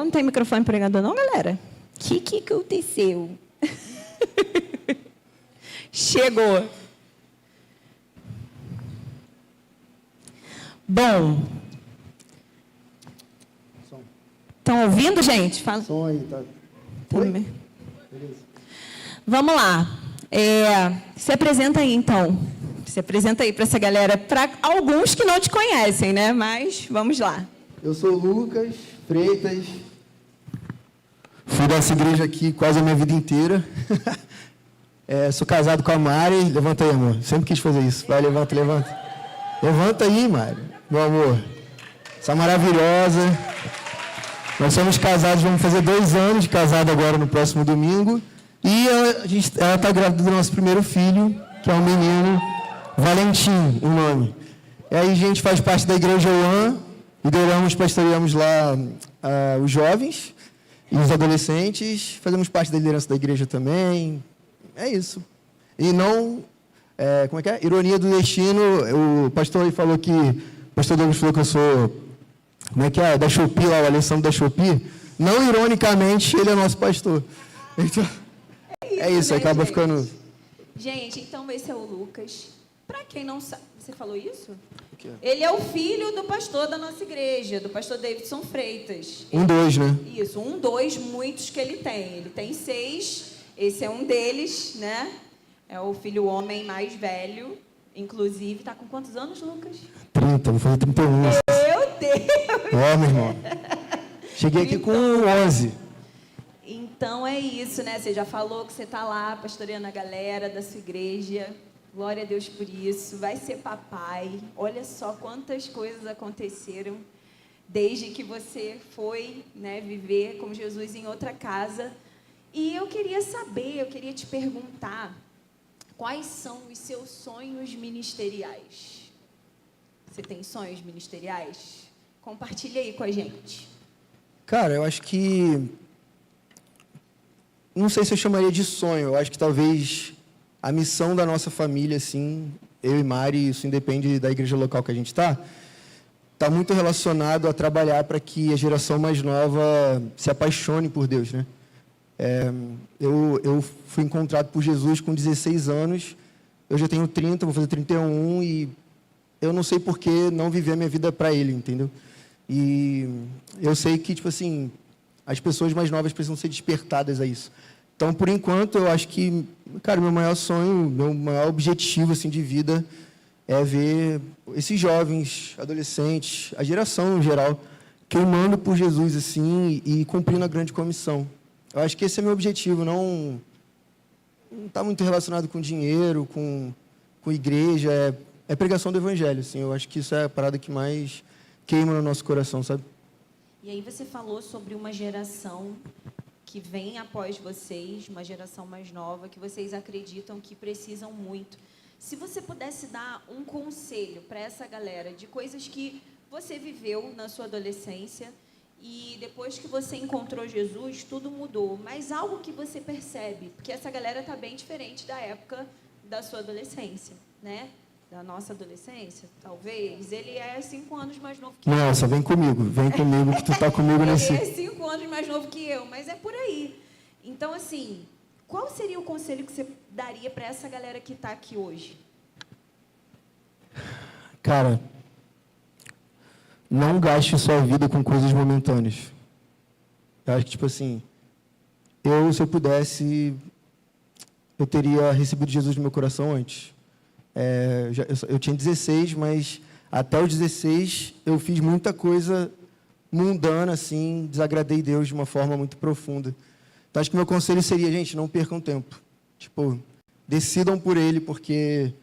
não tem microfone pregador, não, galera? O que aconteceu? Chegou. Bom. Estão ouvindo, gente? Fala. Som aí, tá? Também. Beleza. Vamos lá. Se apresenta aí, então. Se apresenta aí para essa galera, para alguns que não te conhecem, né? Mas vamos lá. Eu sou o Lucas Freitas. Fui dessa igreja aqui quase a minha vida inteira. Sou casado com a Mari. Levanta aí, amor. Sempre quis fazer isso. Vai, levanta, levanta. Levanta aí, Mari, meu amor. Essa maravilhosa. Nós somos casados, vamos fazer 2 anos de casado agora no próximo domingo. E ela está grávida do nosso primeiro filho, que é um menino, Valentim, o nome. E aí a gente faz parte da Igreja OAN, pastoreamos lá os jovens e os adolescentes, fazemos parte da liderança da igreja também. É isso. E não, como é que é? Ironia do destino, o pastor aí falou que, o pastor Douglas falou que eu sou, como é que é? Da Shopee, lá, o Alessandro da Shopee. Não ironicamente, ele é nosso pastor. Então, é isso, né, acaba gente? ficando... Gente, então esse é o Lucas. Para quem não sabe, você falou isso? O quê? Ele é o filho do pastor da nossa igreja, do pastor Davidson Freitas. 2, né? Isso, 2, muitos que ele tem. Ele tem 6, esse é um deles, né? É o filho homem mais velho, inclusive. Tá com quantos anos, Lucas? 30, vou fazer 31. Meu Deus! Meu irmão. Cheguei aqui com 11. Então é isso, né? Você já falou que você está lá pastoreando a galera da sua igreja. Glória a Deus por isso. Vai ser papai. Olha só quantas coisas aconteceram desde que você foi, né, viver com Jesus em outra casa. E eu queria saber, eu queria te perguntar, quais são os seus sonhos ministeriais? Você tem sonhos ministeriais? Compartilha aí com a gente. Cara, eu acho que... Não sei se eu chamaria de sonho. Eu acho que talvez a missão da nossa família, assim, eu e Mari, isso independe da igreja local que a gente está muito relacionado a trabalhar para que a geração mais nova se apaixone por Deus, né? Eu fui encontrado por Jesus com 16 anos, eu já tenho 30, vou fazer 31, e eu não sei por que não viver a minha vida para Ele, entendeu? E eu sei que, tipo assim, as pessoas mais novas precisam ser despertadas a isso. Então, por enquanto, eu acho que, cara, meu maior sonho, meu maior objetivo, assim, de vida é ver esses jovens, adolescentes, a geração em geral, queimando por Jesus, assim, e cumprindo a grande comissão. Eu acho que esse é meu objetivo, não está muito relacionado com dinheiro, com igreja, é pregação do evangelho, assim. Eu acho que isso é a parada que mais queima no nosso coração, sabe? E aí você falou sobre uma geração que vem após vocês, uma geração mais nova, que vocês acreditam que precisam muito. Se você pudesse dar um conselho para essa galera de coisas que você viveu na sua adolescência e depois que você encontrou Jesus, tudo mudou, mas algo que você percebe, porque essa galera está bem diferente da época da sua adolescência, né? Da nossa adolescência, talvez. Ele é 5 anos mais novo que eu. Nossa, vem comigo que tu tá comigo nesse... Ele é 5 anos mais novo que eu, mas é por aí. Então, assim, qual seria o conselho que você daria para essa galera que está aqui hoje? Cara, não gaste sua vida com coisas momentâneas. Eu acho que, tipo assim, se eu pudesse, eu teria recebido Jesus no meu coração antes. Eu tinha 16, mas até os 16 eu fiz muita coisa mundana, assim, desagradei Deus de uma forma muito profunda. Então, acho que meu conselho seria, gente, não percam tempo. Tipo, decidam por Ele, porque,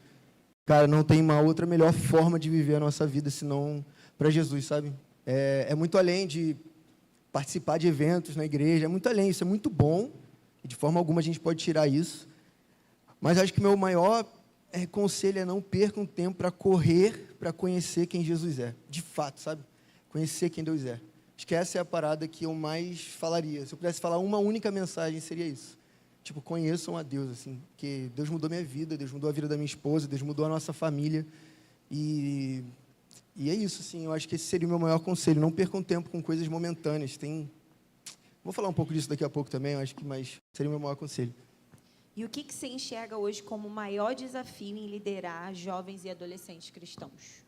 cara, não tem uma outra melhor forma de viver a nossa vida senão para Jesus, sabe? É muito além de participar de eventos na igreja, é muito além, isso é muito bom, e de forma alguma a gente pode tirar isso. Mas acho que meu maior conselho é não percam tempo para correr, para conhecer quem Jesus é, de fato, sabe? Conhecer quem Deus é. Acho que essa é a parada que eu mais falaria. Se eu pudesse falar uma única mensagem, seria isso. Tipo, conheçam a Deus, assim, porque Deus mudou minha vida, Deus mudou a vida da minha esposa, Deus mudou a nossa família. E é isso, assim, eu acho que esse seria o meu maior conselho. Não percam tempo com coisas momentâneas. Tem Vou falar um pouco disso daqui a pouco também, eu acho que mais seria o meu maior conselho. E o que você enxerga hoje como o maior desafio em liderar jovens e adolescentes cristãos?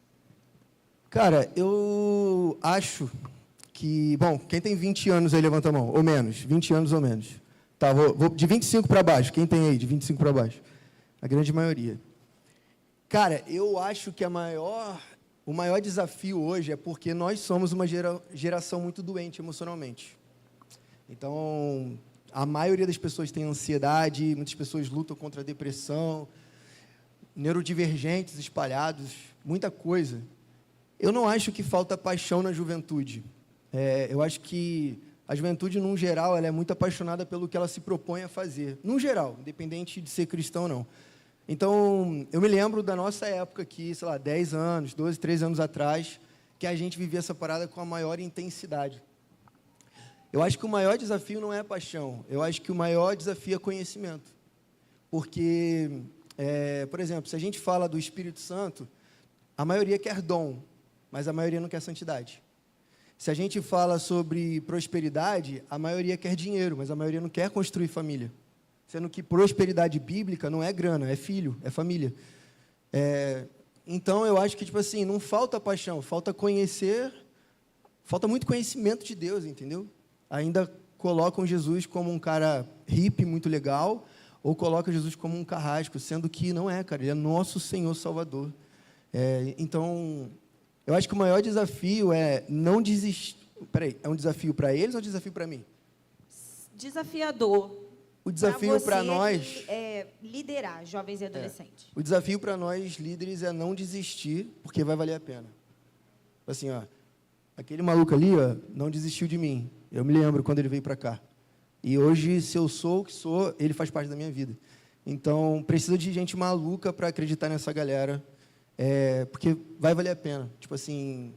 Cara, eu acho que... Bom, quem tem 20 anos aí, levanta a mão. Ou menos. 20 anos ou menos. Tá, vou de 25 para baixo. Quem tem aí de 25 para baixo? A grande maioria. Cara, eu acho que o maior desafio hoje é porque nós somos uma geração muito doente emocionalmente. Então, a maioria das pessoas tem ansiedade, muitas pessoas lutam contra a depressão, neurodivergentes espalhados, muita coisa. Eu não acho que falta paixão na juventude. Eu acho que a juventude, num geral, ela é muito apaixonada pelo que ela se propõe a fazer. Num geral, independente de ser cristão ou não. Então, eu me lembro da nossa época aqui, sei lá, 10 anos, 12, 13 anos atrás, que a gente vivia essa parada com a maior intensidade. Eu acho que o maior desafio não é a paixão, eu acho que o maior desafio é conhecimento. Porque, por exemplo, se a gente fala do Espírito Santo, a maioria quer dom, mas a maioria não quer santidade. Se a gente fala sobre prosperidade, a maioria quer dinheiro, mas a maioria não quer construir família. Sendo que prosperidade bíblica não é grana, é filho, é família. Então, eu acho que, tipo assim, não falta paixão, falta conhecer, falta muito conhecimento de Deus, entendeu? Ainda colocam Jesus como um cara hippie, muito legal, ou colocam Jesus como um carrasco, sendo que não é, cara, ele é nosso Senhor Salvador. Então, eu acho que o maior desafio é não desistir. Peraí, é um desafio para eles ou um desafio para mim? Desafiador. O desafio para nós é liderar jovens e adolescentes. O desafio para nós líderes é não desistir, porque vai valer a pena. Assim, ó, aquele maluco ali, ó, não desistiu de mim. Eu me lembro quando ele veio para cá. E hoje, se eu sou o que sou, ele faz parte da minha vida. Então, precisa de gente maluca para acreditar nessa galera, porque vai valer a pena. Tipo assim,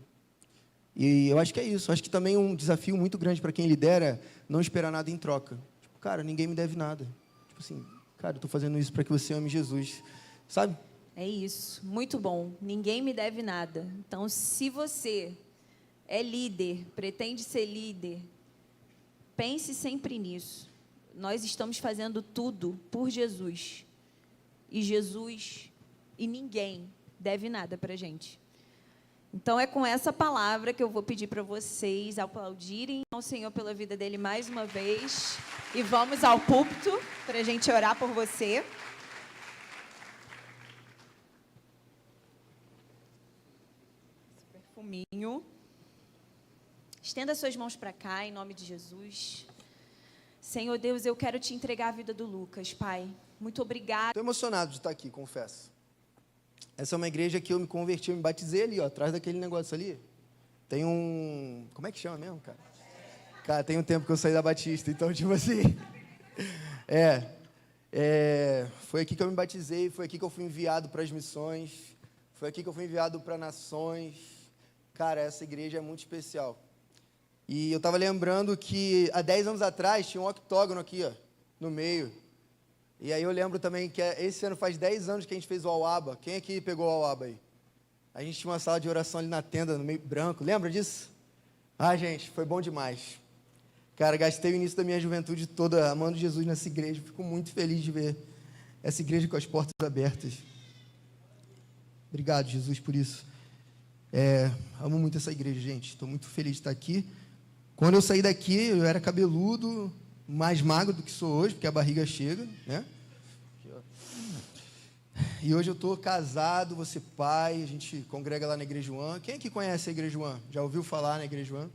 e eu acho que é isso. Acho que também um desafio muito grande para quem lidera é não esperar nada em troca. Cara, ninguém me deve nada. Tipo assim, cara, eu estou fazendo isso para que você ame Jesus, sabe? É isso, muito bom. Ninguém me deve nada. Então, se você é líder, pretende ser líder, pense sempre nisso. Nós estamos fazendo tudo por Jesus. E Jesus e ninguém deve nada para a gente. Então, é com essa palavra que eu vou pedir para vocês aplaudirem ao Senhor pela vida dele mais uma vez. E vamos ao púlpito para a gente orar por você. Esse perfuminho. Estenda suas mãos para cá, em nome de Jesus. Senhor Deus, eu quero te entregar a vida do Lucas, Pai. Muito obrigada. Estou emocionado de estar aqui, confesso. Essa é uma igreja que eu me converti, eu me batizei ali, ó, atrás daquele negócio ali. Tem um... Como é que chama mesmo, cara? Cara, tem um tempo que eu saí da Batista, então, tipo assim... Foi aqui que eu me batizei, foi aqui que eu fui enviado para as missões, foi aqui que eu fui enviado para nações. Cara, essa igreja é muito especial. E eu estava lembrando que há 10 anos atrás tinha um octógono aqui, ó, no meio. E aí eu lembro também que esse ano faz 10 anos que a gente fez o Auaba. Quem aqui pegou o Auaba aí? A gente tinha uma sala de oração ali na tenda, no meio branco. Lembra disso? Ah, gente, foi bom demais. Cara, gastei o início da minha juventude toda amando Jesus nessa igreja. Fico muito feliz de ver essa igreja com as portas abertas. Obrigado, Jesus, por isso. Amo muito essa igreja, gente. Estou muito feliz de estar aqui. Quando eu saí daqui, eu era cabeludo, mais magro do que sou hoje, porque a barriga chega, né? E hoje eu estou casado, vou ser pai, a gente congrega lá na Igreja One. Quem aqui conhece a Igreja One? Já ouviu falar na Igreja One?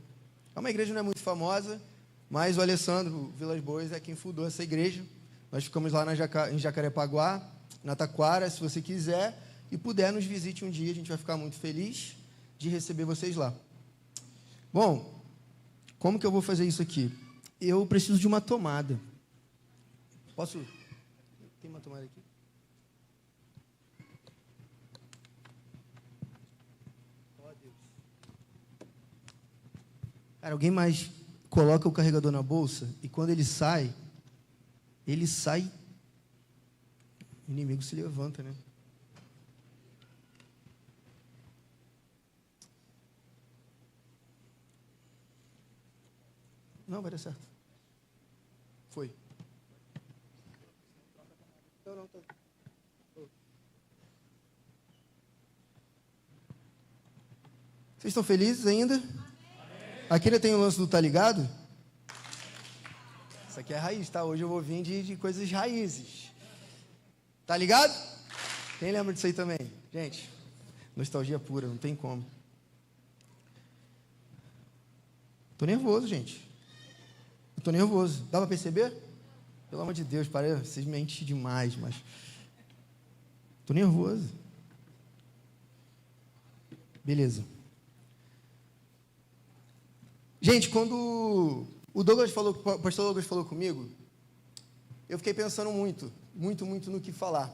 É uma igreja que não é muito famosa, mas o Alessandro Vilas Boas é quem fundou essa igreja. Nós ficamos lá em Jacarepaguá, na Taquara. Se você quiser e puder, nos visite um dia, a gente vai ficar muito feliz de receber vocês lá. Bom, como que eu vou fazer isso aqui? Eu preciso de uma tomada. Posso? Tem uma tomada aqui? Cara, alguém mais coloca o carregador na bolsa e quando ele sai, o inimigo se levanta, né? Não, vai dar certo. Foi. Não, tá. Vocês estão felizes ainda? Aqui ainda tem o lance do tá ligado? Isso aqui é raiz, tá? Hoje eu vou vir de coisas raízes. Tá ligado? Quem lembra disso aí também? Gente, nostalgia pura, não tem como. Tô nervoso, gente. Eu tô nervoso. Dá pra perceber? Pelo amor de Deus, vocês mentem demais, mas... Tô nervoso. Beleza. Gente, quando o pastor Douglas falou comigo, eu fiquei pensando muito no que falar.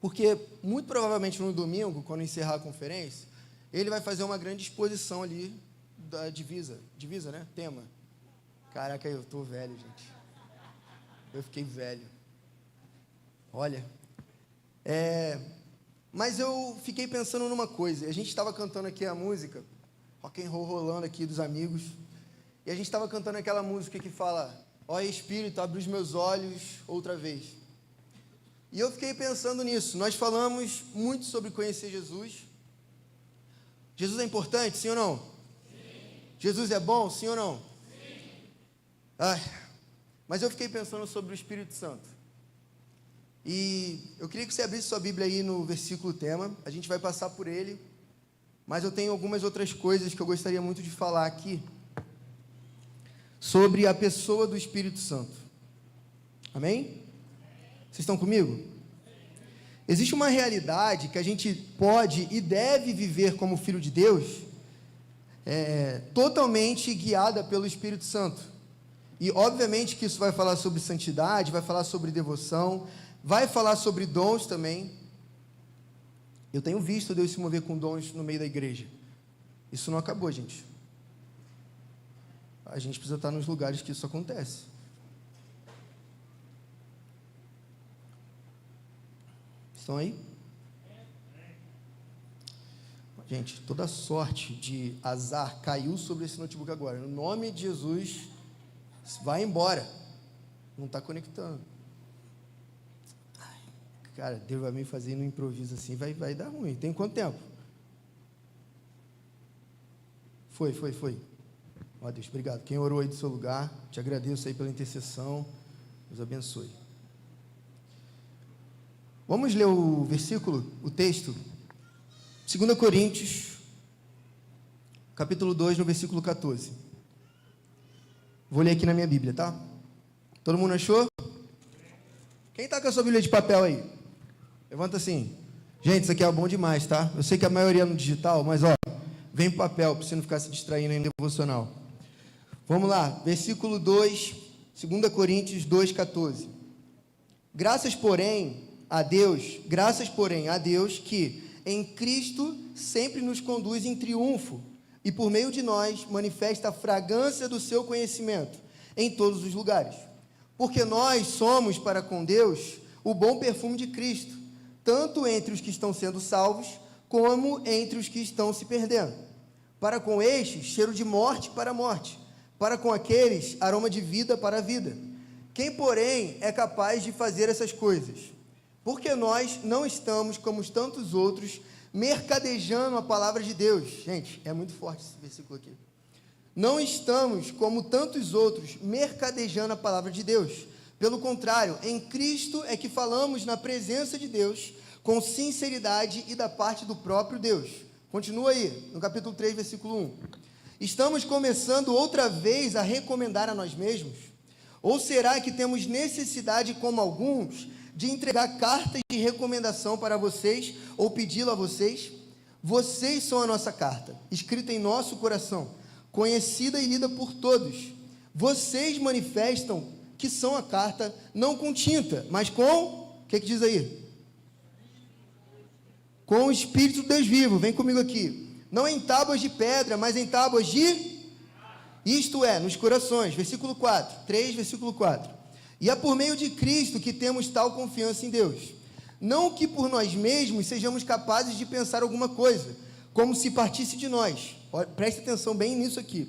Porque, muito provavelmente, no domingo, quando encerrar a conferência, ele vai fazer uma grande exposição ali da divisa, né? Tema. Caraca, eu tô velho, gente. Eu fiquei velho. Olha. Mas eu fiquei pensando numa coisa. A gente estava cantando aqui a música, rock and roll rolando aqui dos amigos, e a gente estava cantando aquela música que fala: ó Espírito, abre os meus olhos outra vez. E eu fiquei pensando nisso. Nós falamos muito sobre conhecer Jesus. Jesus é importante, sim ou não? Sim. Jesus é bom, sim ou não? Sim. Mas eu fiquei pensando sobre o Espírito Santo. E eu queria que você abrisse sua Bíblia aí no versículo tema. A gente vai passar por ele, mas eu tenho algumas outras coisas que eu gostaria muito de falar aqui sobre a pessoa do Espírito Santo. Amém? Vocês estão comigo? Existe uma realidade que a gente pode e deve viver como filho de Deus, totalmente guiada pelo Espírito Santo. E obviamente que isso vai falar sobre santidade, vai falar sobre devoção, vai falar sobre dons também. Eu tenho visto Deus se mover com dons no meio da igreja. Isso não acabou, gente. A gente precisa estar nos lugares que isso acontece. Estão aí? Gente, toda sorte de azar caiu sobre esse notebook agora. No nome de Jesus, vai embora. Não está conectando. Cara, Deus vai me fazer no improviso assim, vai dar ruim. Tem quanto tempo? Foi. Ó Deus, obrigado. Quem orou aí do seu lugar, te agradeço aí pela intercessão. Deus abençoe. Vamos ler o versículo, o texto. 2 Coríntios, capítulo 2, no versículo 14. Vou ler aqui na minha Bíblia, tá? Todo mundo achou? Quem está com a sua Bíblia de papel aí? Levanta assim. Gente, isso aqui é bom demais, tá? Eu sei que a maioria é no digital, mas ó, vem pro papel, para você não ficar se distraindo em devocional. Vamos lá, versículo 2, 2 Coríntios 2, 14. Graças, porém, a Deus que em Cristo sempre nos conduz em triunfo e por meio de nós manifesta a fragrância do seu conhecimento em todos os lugares. Porque nós somos para com Deus o bom perfume de Cristo, tanto entre os que estão sendo salvos, como entre os que estão se perdendo. Para com estes, cheiro de morte para a morte, para com aqueles, aroma de vida para a vida. Quem, porém, é capaz de fazer essas coisas? Porque nós não estamos, como tantos outros, mercadejando a palavra de Deus. Gente, é muito forte esse versículo aqui. Não estamos, como tantos outros, mercadejando a palavra de Deus. Pelo contrário, em Cristo é que falamos na presença de Deus, com sinceridade e da parte do próprio Deus. Continua aí, no capítulo 3, versículo 1. Estamos começando outra vez a recomendar a nós mesmos? Ou será que temos necessidade, como alguns, de entregar cartas de recomendação para vocês, ou pedi-lo a vocês? Vocês são a nossa carta, escrita em nosso coração, conhecida e lida por todos. Vocês manifestam que são a carta, não com tinta, mas com, o que diz aí? Com o Espírito de Deus vivo, vem comigo aqui. Não em tábuas de pedra, mas em tábuas de... Isto é, nos corações, versículo 4, 3, versículo 4. E é por meio de Cristo que temos tal confiança em Deus. Não que por nós mesmos sejamos capazes de pensar alguma coisa, como se partisse de nós. Preste atenção bem nisso aqui.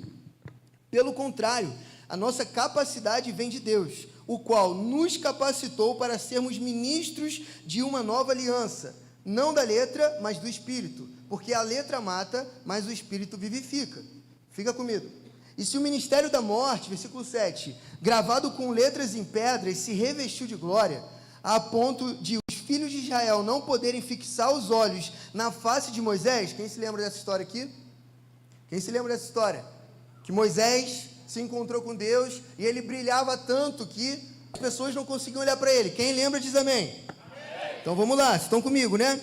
Pelo contrário, A nossa capacidade vem de Deus, o qual nos capacitou para sermos ministros de uma nova aliança, não da letra, mas do Espírito, porque a letra mata, mas o Espírito vivifica. Fica comigo. E se o ministério da morte, versículo 7, gravado com letras em pedras, se revestiu de glória, a ponto de os filhos de Israel não poderem fixar os olhos na face de Moisés. Quem se lembra dessa história aqui? Quem se lembra dessa história? Que Moisés se encontrou com Deus e ele brilhava tanto que as pessoas não conseguiam olhar para ele. Quem lembra diz amém. Amém. Então vamos lá, vocês estão comigo, né?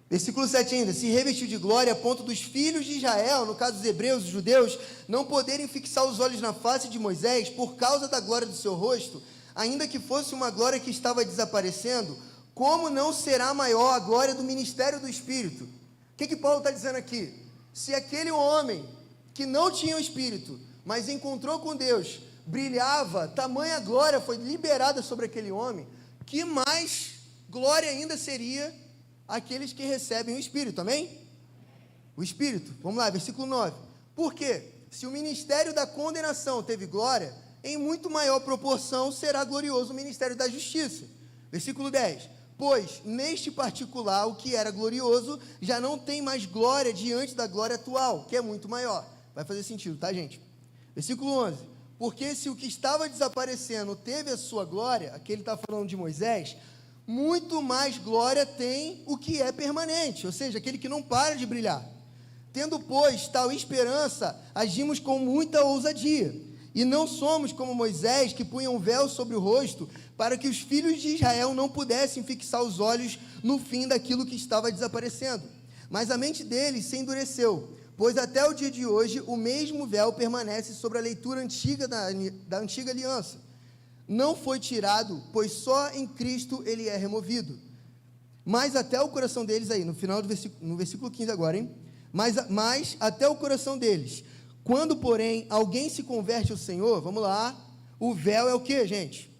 Versículo 7 ainda, se revestiu de glória a ponto dos filhos de Israel, no caso dos hebreus, os judeus, não poderem fixar os olhos na face de Moisés por causa da glória do seu rosto, ainda que fosse uma glória que estava desaparecendo, como não será maior a glória do ministério do Espírito? O que Paulo está dizendo aqui? Se aquele homem que não tinha o Espírito, mas encontrou com Deus, brilhava, tamanha glória foi liberada sobre aquele homem, que mais glória ainda seria aqueles que recebem o Espírito, amém? O Espírito, vamos lá, versículo 9. Por quê? Se o ministério da condenação teve glória, em muito maior proporção será glorioso o ministério da justiça. Versículo 10. Pois, neste particular, o que era glorioso, já não tem mais glória diante da glória atual, que é muito maior. Vai fazer sentido, tá, gente? Versículo 11. Porque se o que estava desaparecendo teve a sua glória, aqui ele está falando de Moisés, muito mais glória tem o que é permanente, ou seja, aquele que não para de brilhar. Tendo, pois, tal esperança, agimos com muita ousadia, e não somos como Moisés, que punha um véu sobre o rosto, para que os filhos de Israel não pudessem fixar os olhos no fim daquilo que estava desaparecendo. Mas a mente deles se endureceu, pois até o dia de hoje o mesmo véu permanece sobre a leitura antiga da antiga aliança. Não foi tirado, pois só em Cristo ele é removido. Mas até o coração deles, aí, no final do versículo, no versículo 15 agora, hein? Mas até o coração deles. Quando, porém, alguém se converte ao Senhor, vamos lá, o véu é o que, gente?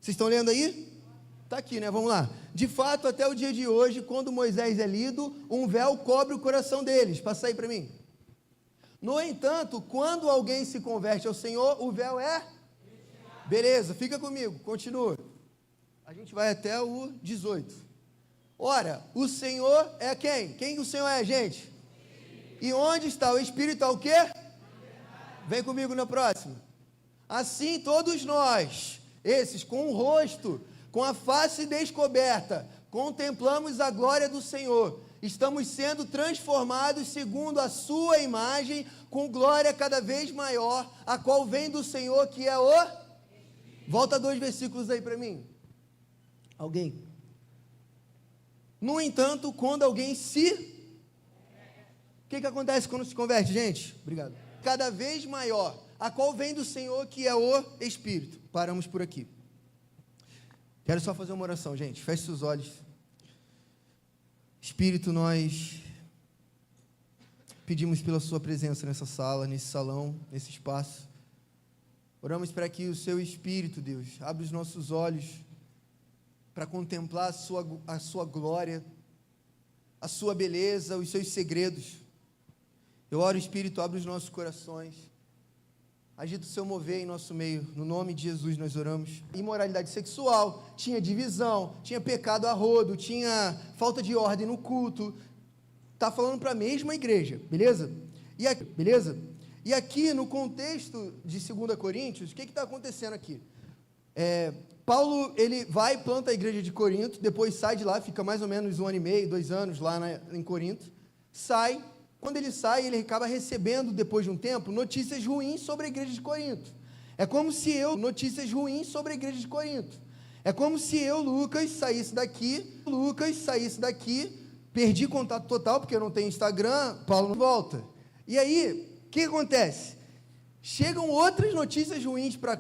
Vocês estão lendo aí? Está aqui, né? Vamos lá. De fato, até o dia de hoje, quando Moisés é lido, um véu cobre o coração deles. Passa aí para mim. No entanto, quando alguém se converte ao Senhor, o véu é... Beleza, fica comigo, continua. A gente vai até o 18. Ora, o Senhor é quem? Quem o Senhor é, gente? E onde está o Espírito? Está o quê? Vem comigo na próxima. Assim todos nós, esses com o rosto, com a face descoberta, contemplamos a glória do Senhor. Estamos sendo transformados segundo a sua imagem, com glória cada vez maior, a qual vem do Senhor, que é o... Volta 2 versículos aí para mim. Alguém? No entanto, quando alguém se... O que acontece quando se converte, gente? Obrigado. Cada vez maior, a qual vem do Senhor, que é o Espírito. Paramos por aqui. Quero só fazer uma oração, gente. Feche seus olhos. Espírito, nós pedimos pela sua presença nessa sala, nesse salão, nesse espaço. Oramos para que o seu Espírito, Deus, abra os nossos olhos para contemplar a sua glória, a sua beleza, os seus segredos. Eu oro, Espírito, abre os nossos corações, agita o seu mover em nosso meio, no nome de Jesus nós oramos. Imoralidade sexual, tinha divisão, tinha pecado a rodo, tinha falta de ordem no culto. Está falando para a mesma igreja, beleza? E aqui, no contexto de 2 Coríntios, o que está acontecendo aqui? Paulo, ele vai e planta a igreja de Corinto, depois sai de lá, fica mais ou menos 1 ano e meio, 2 anos lá em Corinto, sai, quando ele sai, ele acaba recebendo, depois de um tempo, notícias ruins sobre a igreja de Corinto. É como se notícias ruins sobre a igreja de Corinto. É como se eu, Lucas, saísse daqui, perdi contato total, porque eu não tenho Instagram, Paulo não volta. E aí... O que acontece? Chegam outras notícias ruins para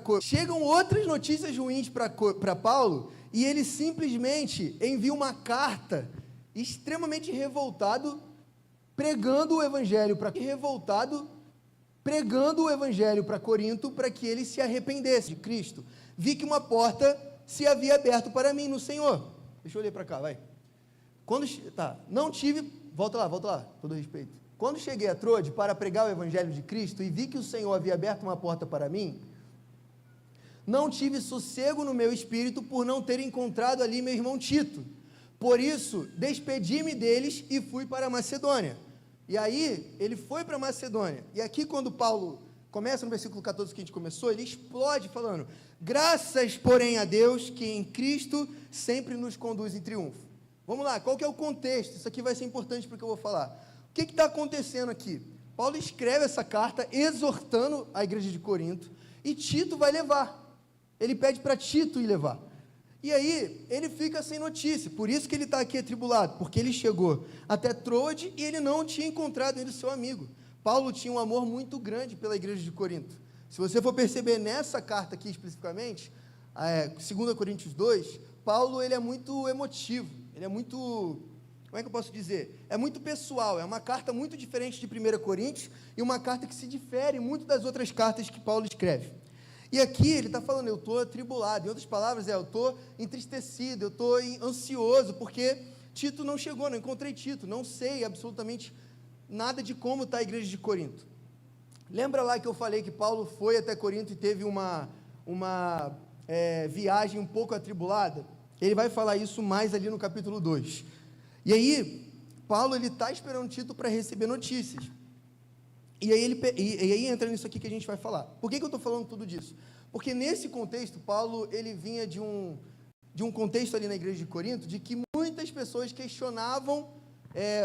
Paulo, e ele simplesmente envia uma carta extremamente revoltado, pregando o evangelho para Corinto, para que ele se arrependesse de Cristo. Vi que uma porta se havia aberto para mim no Senhor. Deixa eu olhar para cá, vai. Não tive, volta lá, todo respeito. quando cheguei a Troade para pregar o evangelho de Cristo e vi que o Senhor havia aberto uma porta para mim, não tive sossego no meu espírito por não ter encontrado ali meu irmão Tito. Por isso, despedi-me deles e fui para a Macedônia. E aí, ele foi para a Macedônia. E aqui, quando Paulo começa no versículo 14 que a gente começou, ele explode falando: graças, porém, a Deus, que em Cristo sempre nos conduz em triunfo. Vamos lá, qual que é o contexto? Isso aqui vai ser importante para o que eu vou falar. O que está acontecendo aqui? Paulo escreve essa carta exortando a igreja de Corinto, e Tito vai levar. Ele pede para Tito ir levar. E aí, ele fica sem notícia, por isso que ele está aqui atribulado, porque ele chegou até Troade e ele não tinha encontrado ainda o seu amigo. Paulo tinha um amor muito grande pela igreja de Corinto. Se você for perceber nessa carta aqui especificamente, 2 Coríntios 2, Paulo ele é muito emotivo, ele é muito, como é que eu posso dizer? É muito pessoal, é uma carta muito diferente de 1 Coríntios e uma carta que se difere muito das outras cartas que Paulo escreve. E aqui ele está falando, eu estou atribulado, em outras palavras, eu estou entristecido, eu estou ansioso, porque Tito não chegou, não encontrei Tito, não sei absolutamente nada de como está a igreja de Corinto. Lembra lá que eu falei que Paulo foi até Corinto e teve uma viagem um pouco atribulada? Ele vai falar isso mais ali no capítulo 2. E aí, Paulo está esperando Tito para receber notícias. E aí entra nisso aqui que a gente vai falar. Por que eu estou falando tudo disso? Porque nesse contexto, Paulo ele vinha de um contexto ali na igreja de Corinto, de que muitas pessoas questionavam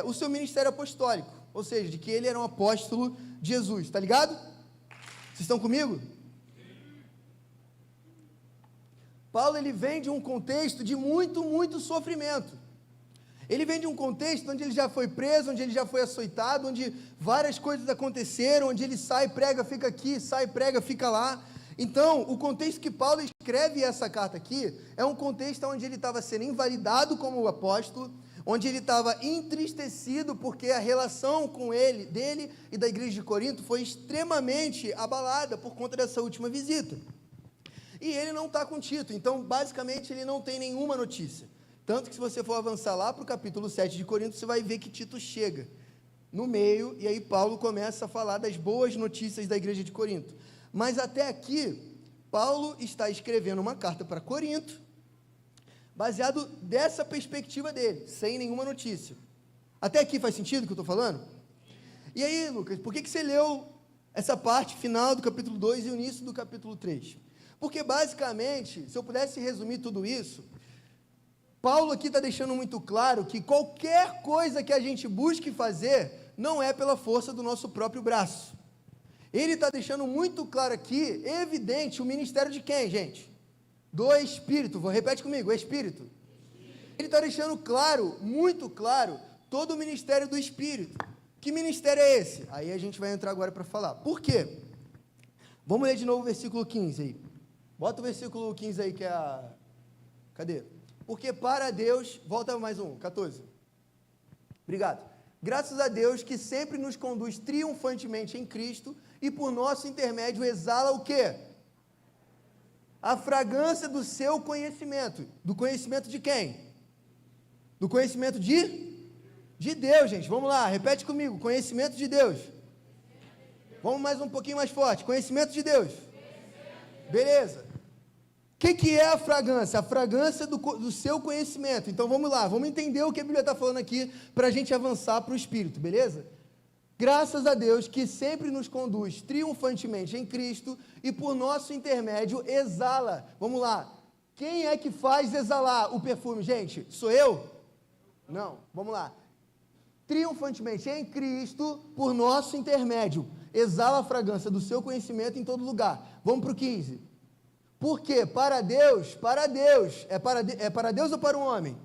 o seu ministério apostólico, ou seja, de que ele era um apóstolo de Jesus, tá ligado? Vocês estão comigo? Paulo ele vem de um contexto de muito sofrimento. Ele vem de um contexto onde ele já foi preso, onde ele já foi açoitado, onde várias coisas aconteceram, onde ele sai, prega, fica aqui, sai, prega, fica lá. Então, o contexto que Paulo escreve essa carta aqui, é um contexto onde ele estava sendo invalidado como apóstolo, onde ele estava entristecido, porque a relação dele e da igreja de Corinto foi extremamente abalada por conta dessa última visita. E ele não está com Tito, então, basicamente, ele não tem nenhuma notícia. Tanto que se você for avançar lá para o capítulo 7 de Corinto, você vai ver que Tito chega no meio, e aí Paulo começa a falar das boas notícias da igreja de Corinto. Mas até aqui, Paulo está escrevendo uma carta para Corinto, baseado dessa perspectiva dele, sem nenhuma notícia. Até aqui faz sentido o que eu estou falando? E aí, Lucas, por que você leu essa parte final do capítulo 2 e o início do capítulo 3? Porque basicamente, se eu pudesse resumir tudo isso, Paulo aqui está deixando muito claro que qualquer coisa que a gente busque fazer, não é pela força do nosso próprio braço. Ele está deixando muito claro aqui, evidente, o ministério de quem, gente? Do Espírito, repete comigo, o Espírito. Ele está deixando claro, muito claro, todo o ministério do Espírito. Que ministério é esse? Aí a gente vai entrar agora para falar. Por quê? Vamos ler de novo o versículo 15 aí. Bota o versículo 15 aí, que é a... Cadê? Porque para Deus, volta mais um, 14. Obrigado. Graças a Deus que sempre nos conduz triunfantemente em Cristo e por nosso intermédio exala o quê? A fragrância do seu conhecimento. Do conhecimento de quem? Do conhecimento de Deus, gente. Vamos lá, repete comigo. Conhecimento de Deus. Vamos mais um pouquinho mais forte. Conhecimento de Deus. Beleza. O que é a fragrância? A fragrância do seu conhecimento. Então vamos lá, vamos entender o que a Bíblia está falando aqui para a gente avançar para o Espírito, beleza? Graças a Deus que sempre nos conduz triunfantemente em Cristo e por nosso intermédio exala. Vamos lá, quem é que faz exalar o perfume, gente? Sou eu? Não, vamos lá. Triunfantemente em Cristo, por nosso intermédio, exala a fragrância do seu conhecimento em todo lugar. Vamos para o 15. Porque para Deus, é para Deus ou para o homem?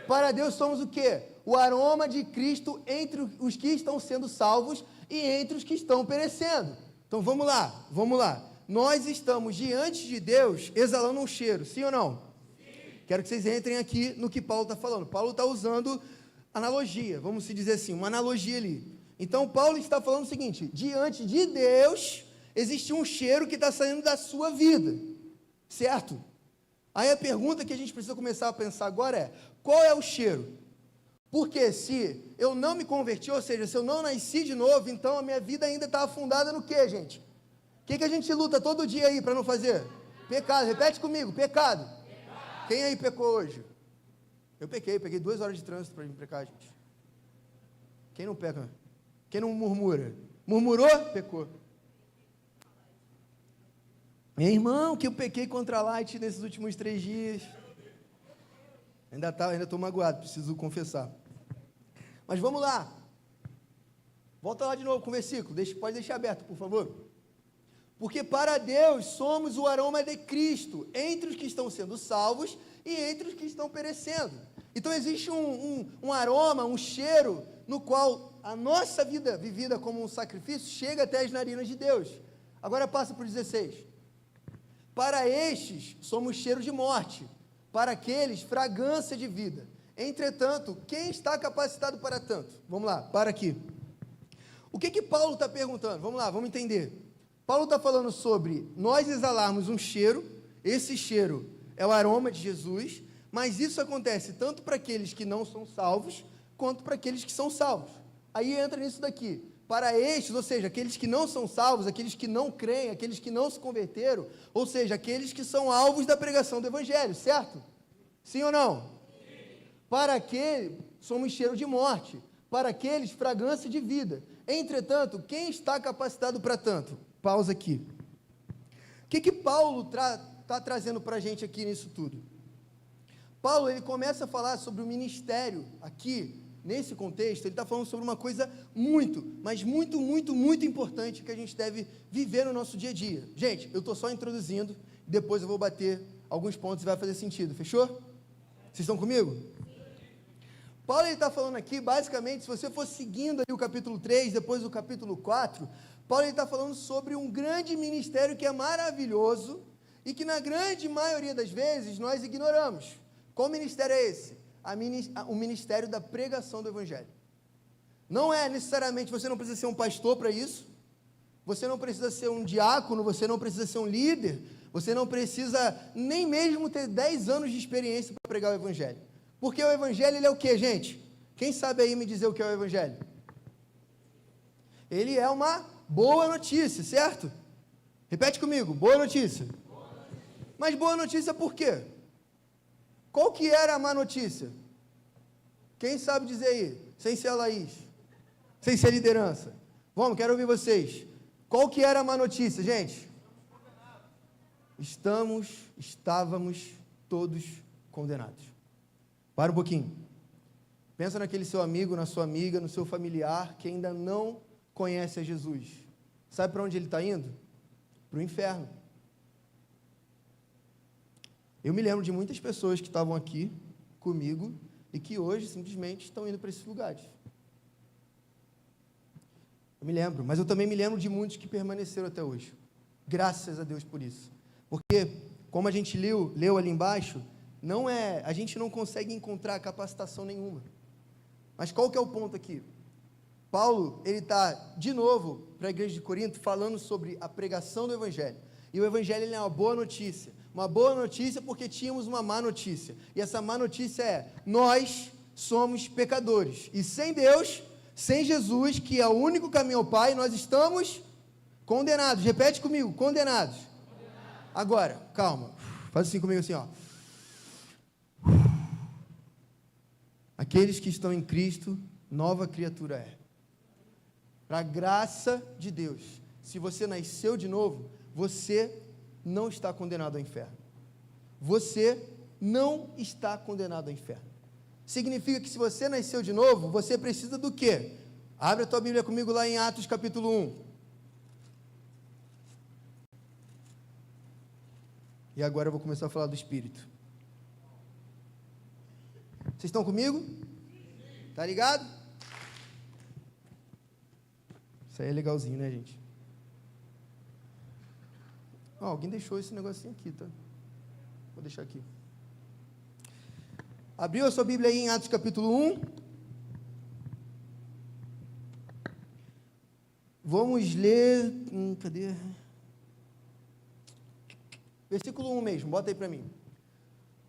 Para Deus somos o quê? O aroma de Cristo entre os que estão sendo salvos e entre os que estão perecendo. Então vamos lá. Nós estamos diante de Deus exalando um cheiro, sim ou não? Sim. Quero que vocês entrem aqui no que Paulo está falando. Paulo está usando analogia, vamos se dizer assim, uma analogia ali. Então Paulo está falando o seguinte: diante de Deus existe um cheiro que está saindo da sua vida, certo? Aí a pergunta que a gente precisa começar a pensar agora é: qual é o cheiro? Porque se eu não me converti, ou seja, se eu não nasci de novo, então a minha vida ainda está afundada no quê, gente? O que a gente luta todo dia aí para não fazer? Pecado. Repete comigo, pecado. Quem aí pecou hoje? Eu peguei 2 horas de trânsito para vir para cá, gente. Quem não peca? Quem não murmura? Murmurou? Pecou. Meu irmão, que eu pequei contra a Light nesses últimos 3 dias. Ainda estou magoado, preciso confessar. Mas vamos lá. Volta lá de novo com o versículo. Pode deixar aberto, por favor. Porque para Deus somos o aroma de Cristo, entre os que estão sendo salvos e entre os que estão perecendo. Então existe um aroma, um cheiro, no qual a nossa vida vivida como um sacrifício chega até as narinas de Deus. Agora passa para o 16. Para estes somos cheiro de morte, para aqueles fragrância de vida. Entretanto, quem está capacitado para tanto? Vamos lá, para aqui. O que Paulo está perguntando? Vamos lá, vamos entender. Paulo está falando sobre nós exalarmos um cheiro, esse cheiro é o aroma de Jesus, mas isso acontece tanto para aqueles que não são salvos, quanto para aqueles que são salvos. Aí entra nisso daqui. Para estes, ou seja, aqueles que não são salvos, aqueles que não creem, aqueles que não se converteram, ou seja, aqueles que são alvos da pregação do Evangelho, certo? Sim ou não? Para aquele, somos cheiro de morte, para aqueles, fragrância de vida. Entretanto, quem está capacitado para tanto? Pausa aqui. O que Paulo está trazendo para a gente aqui nisso tudo? Paulo, ele começa a falar sobre o ministério aqui, nesse contexto, ele está falando sobre uma coisa muito, mas muito, muito, muito importante que a gente deve viver no nosso dia a dia. Gente, eu estou só introduzindo, depois eu vou bater alguns pontos e vai fazer sentido, fechou? Vocês estão comigo? Paulo está falando aqui, basicamente, se você for seguindo ali o capítulo 3, depois o capítulo 4, Paulo está falando sobre um grande ministério que é maravilhoso e que na grande maioria das vezes nós ignoramos. Qual ministério é esse? O ministério da pregação do Evangelho. Não é necessariamente, você não precisa ser um pastor para isso, você não precisa ser um diácono, você não precisa ser um líder, você não precisa nem mesmo ter 10 anos de experiência para pregar o Evangelho. Porque o Evangelho, ele é o que, gente? Quem sabe aí me dizer o que é o Evangelho? Ele é uma boa notícia, certo? Repete comigo, boa notícia. Mas boa notícia por quê? Qual que era a má notícia? Quem sabe dizer aí? Sem ser a Laís. Sem ser liderança. Vamos, quero ouvir vocês. Qual que era a má notícia, gente? Estávamos todos condenados. Para um pouquinho. Pensa naquele seu amigo, na sua amiga, no seu familiar que ainda não conhece a Jesus. Sabe para onde ele está indo? Para o inferno. Eu me lembro de muitas pessoas que estavam aqui comigo e que hoje simplesmente estão indo para esses lugares. Eu me lembro, mas eu também me lembro de muitos que permaneceram até hoje. Graças a Deus por isso. Porque, como a gente leu ali embaixo, a gente não consegue encontrar capacitação nenhuma. Mas qual que é o ponto aqui? Paulo, ele está, de novo, para a igreja de Corinto, falando sobre a pregação do Evangelho. E o Evangelho ele é uma boa notícia. Uma boa notícia porque tínhamos uma má notícia. E essa má notícia é, nós somos pecadores. E sem Deus, sem Jesus, que é o único caminho ao Pai, nós estamos condenados. Repete comigo, condenados. Agora, calma. Faz assim comigo assim, ó. Aqueles que estão em Cristo, nova criatura é. Para a graça de Deus, se você nasceu de novo, você não está condenado ao inferno. Você não está condenado ao inferno. Significa que se você nasceu de novo, você precisa do quê? Abre a tua Bíblia comigo lá em Atos capítulo 1. E agora eu vou começar a falar do Espírito. Vocês estão comigo? Tá ligado? Isso aí é legalzinho, né, gente? Alguém deixou esse negocinho aqui, tá? Vou deixar aqui. Abriu a sua Bíblia aí em Atos capítulo 1. Vamos ler... cadê? Versículo 1 mesmo, bota aí para mim.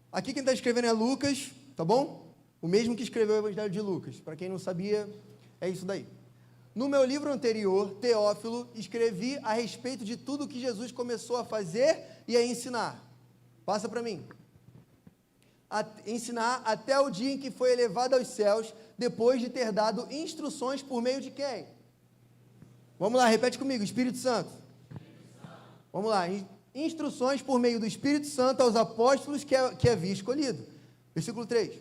Aqui quem está escrevendo é Lucas, tá bom? O mesmo que escreveu o Evangelho de Lucas. Para quem não sabia, é isso daí. No meu livro anterior, Teófilo, escrevi a respeito de tudo que Jesus começou a fazer e a ensinar. Passa para mim. Ensinar até o dia em que foi elevado aos céus, depois de ter dado instruções por meio de quem? Vamos lá, repete comigo, Espírito Santo. Vamos lá, instruções por meio do Espírito Santo aos apóstolos que havia escolhido. Versículo 3.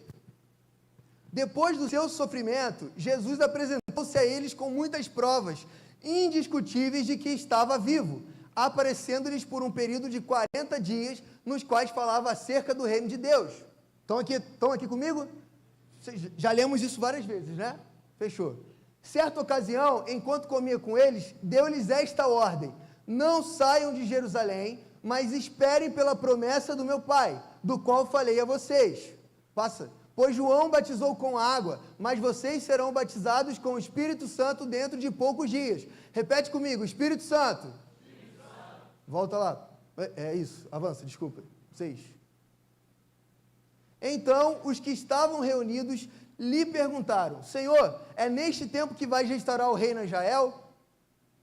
Depois do seu sofrimento, Jesus apresentou-se a eles com muitas provas indiscutíveis de que estava vivo, aparecendo-lhes por um período de 40 dias, nos quais falava acerca do reino de Deus. Estão aqui comigo? Já lemos isso várias vezes, né? Fechou. Certa ocasião, enquanto comia com eles, deu-lhes esta ordem: não saiam de Jerusalém, mas esperem pela promessa do meu Pai, do qual falei a vocês. Passa. Pois João batizou com água, mas vocês serão batizados com o Espírito Santo dentro de poucos dias. Repete comigo, Espírito Santo. Espírito Santo. Volta lá. É isso, avança, desculpa. 6. Então, os que estavam reunidos lhe perguntaram: Senhor, é neste tempo que vais restaurar o reino a Israel?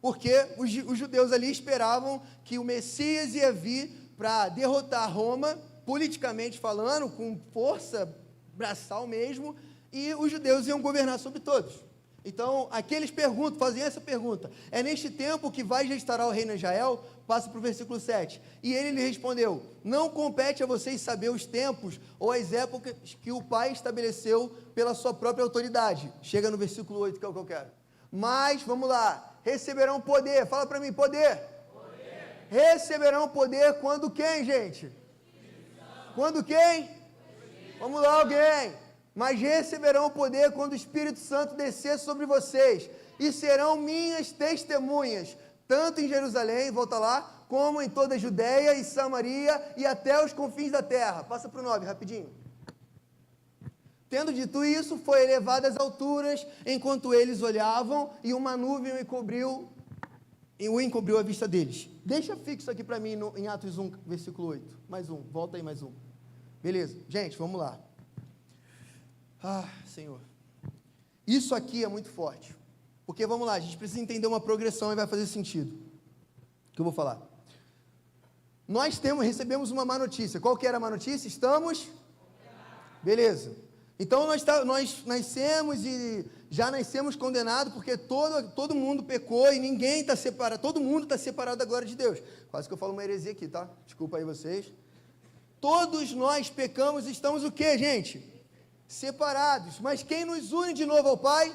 Porque os judeus ali esperavam que o Messias ia vir para derrotar Roma, politicamente falando, com força braçal mesmo, e os judeus iam governar sobre todos. Então, aqueles fazem essa pergunta: é neste tempo que vais restaurar o reino a Israel? Passa para o versículo 7. E ele lhe respondeu: não compete a vocês saber os tempos ou as épocas que o Pai estabeleceu pela sua própria autoridade. Chega no versículo 8, que é o que eu quero. Mas, vamos lá, receberão poder. Fala para mim, poder. Receberão poder quando quem, gente? Quando quem? Vamos lá, alguém. Mas receberão poder quando o Espírito Santo descer sobre vocês, e serão minhas testemunhas, tanto em Jerusalém, volta lá, como em toda a Judeia e Samaria e até os confins da terra. Passa para o 9, rapidinho. Tendo dito isso, foi elevado às alturas, enquanto eles olhavam, e uma nuvem o encobriu a vista deles. Deixa fixo aqui para mim em Atos 1, versículo 8. Mais um, volta aí mais um. Beleza, gente, vamos lá. Senhor, isso aqui é muito forte, porque vamos lá, a gente precisa entender uma progressão e vai fazer sentido, o que eu vou falar. Nós recebemos uma má notícia. Qual que era a má notícia? Estamos? Beleza, então nós nascemos e já nascemos condenados, porque todo mundo pecou e ninguém está separado, todo mundo está separado da glória de Deus. Quase que eu falo uma heresia aqui, tá? Desculpa aí vocês. Todos nós pecamos e estamos o quê, gente? Separados. Mas quem nos une de novo ao Pai?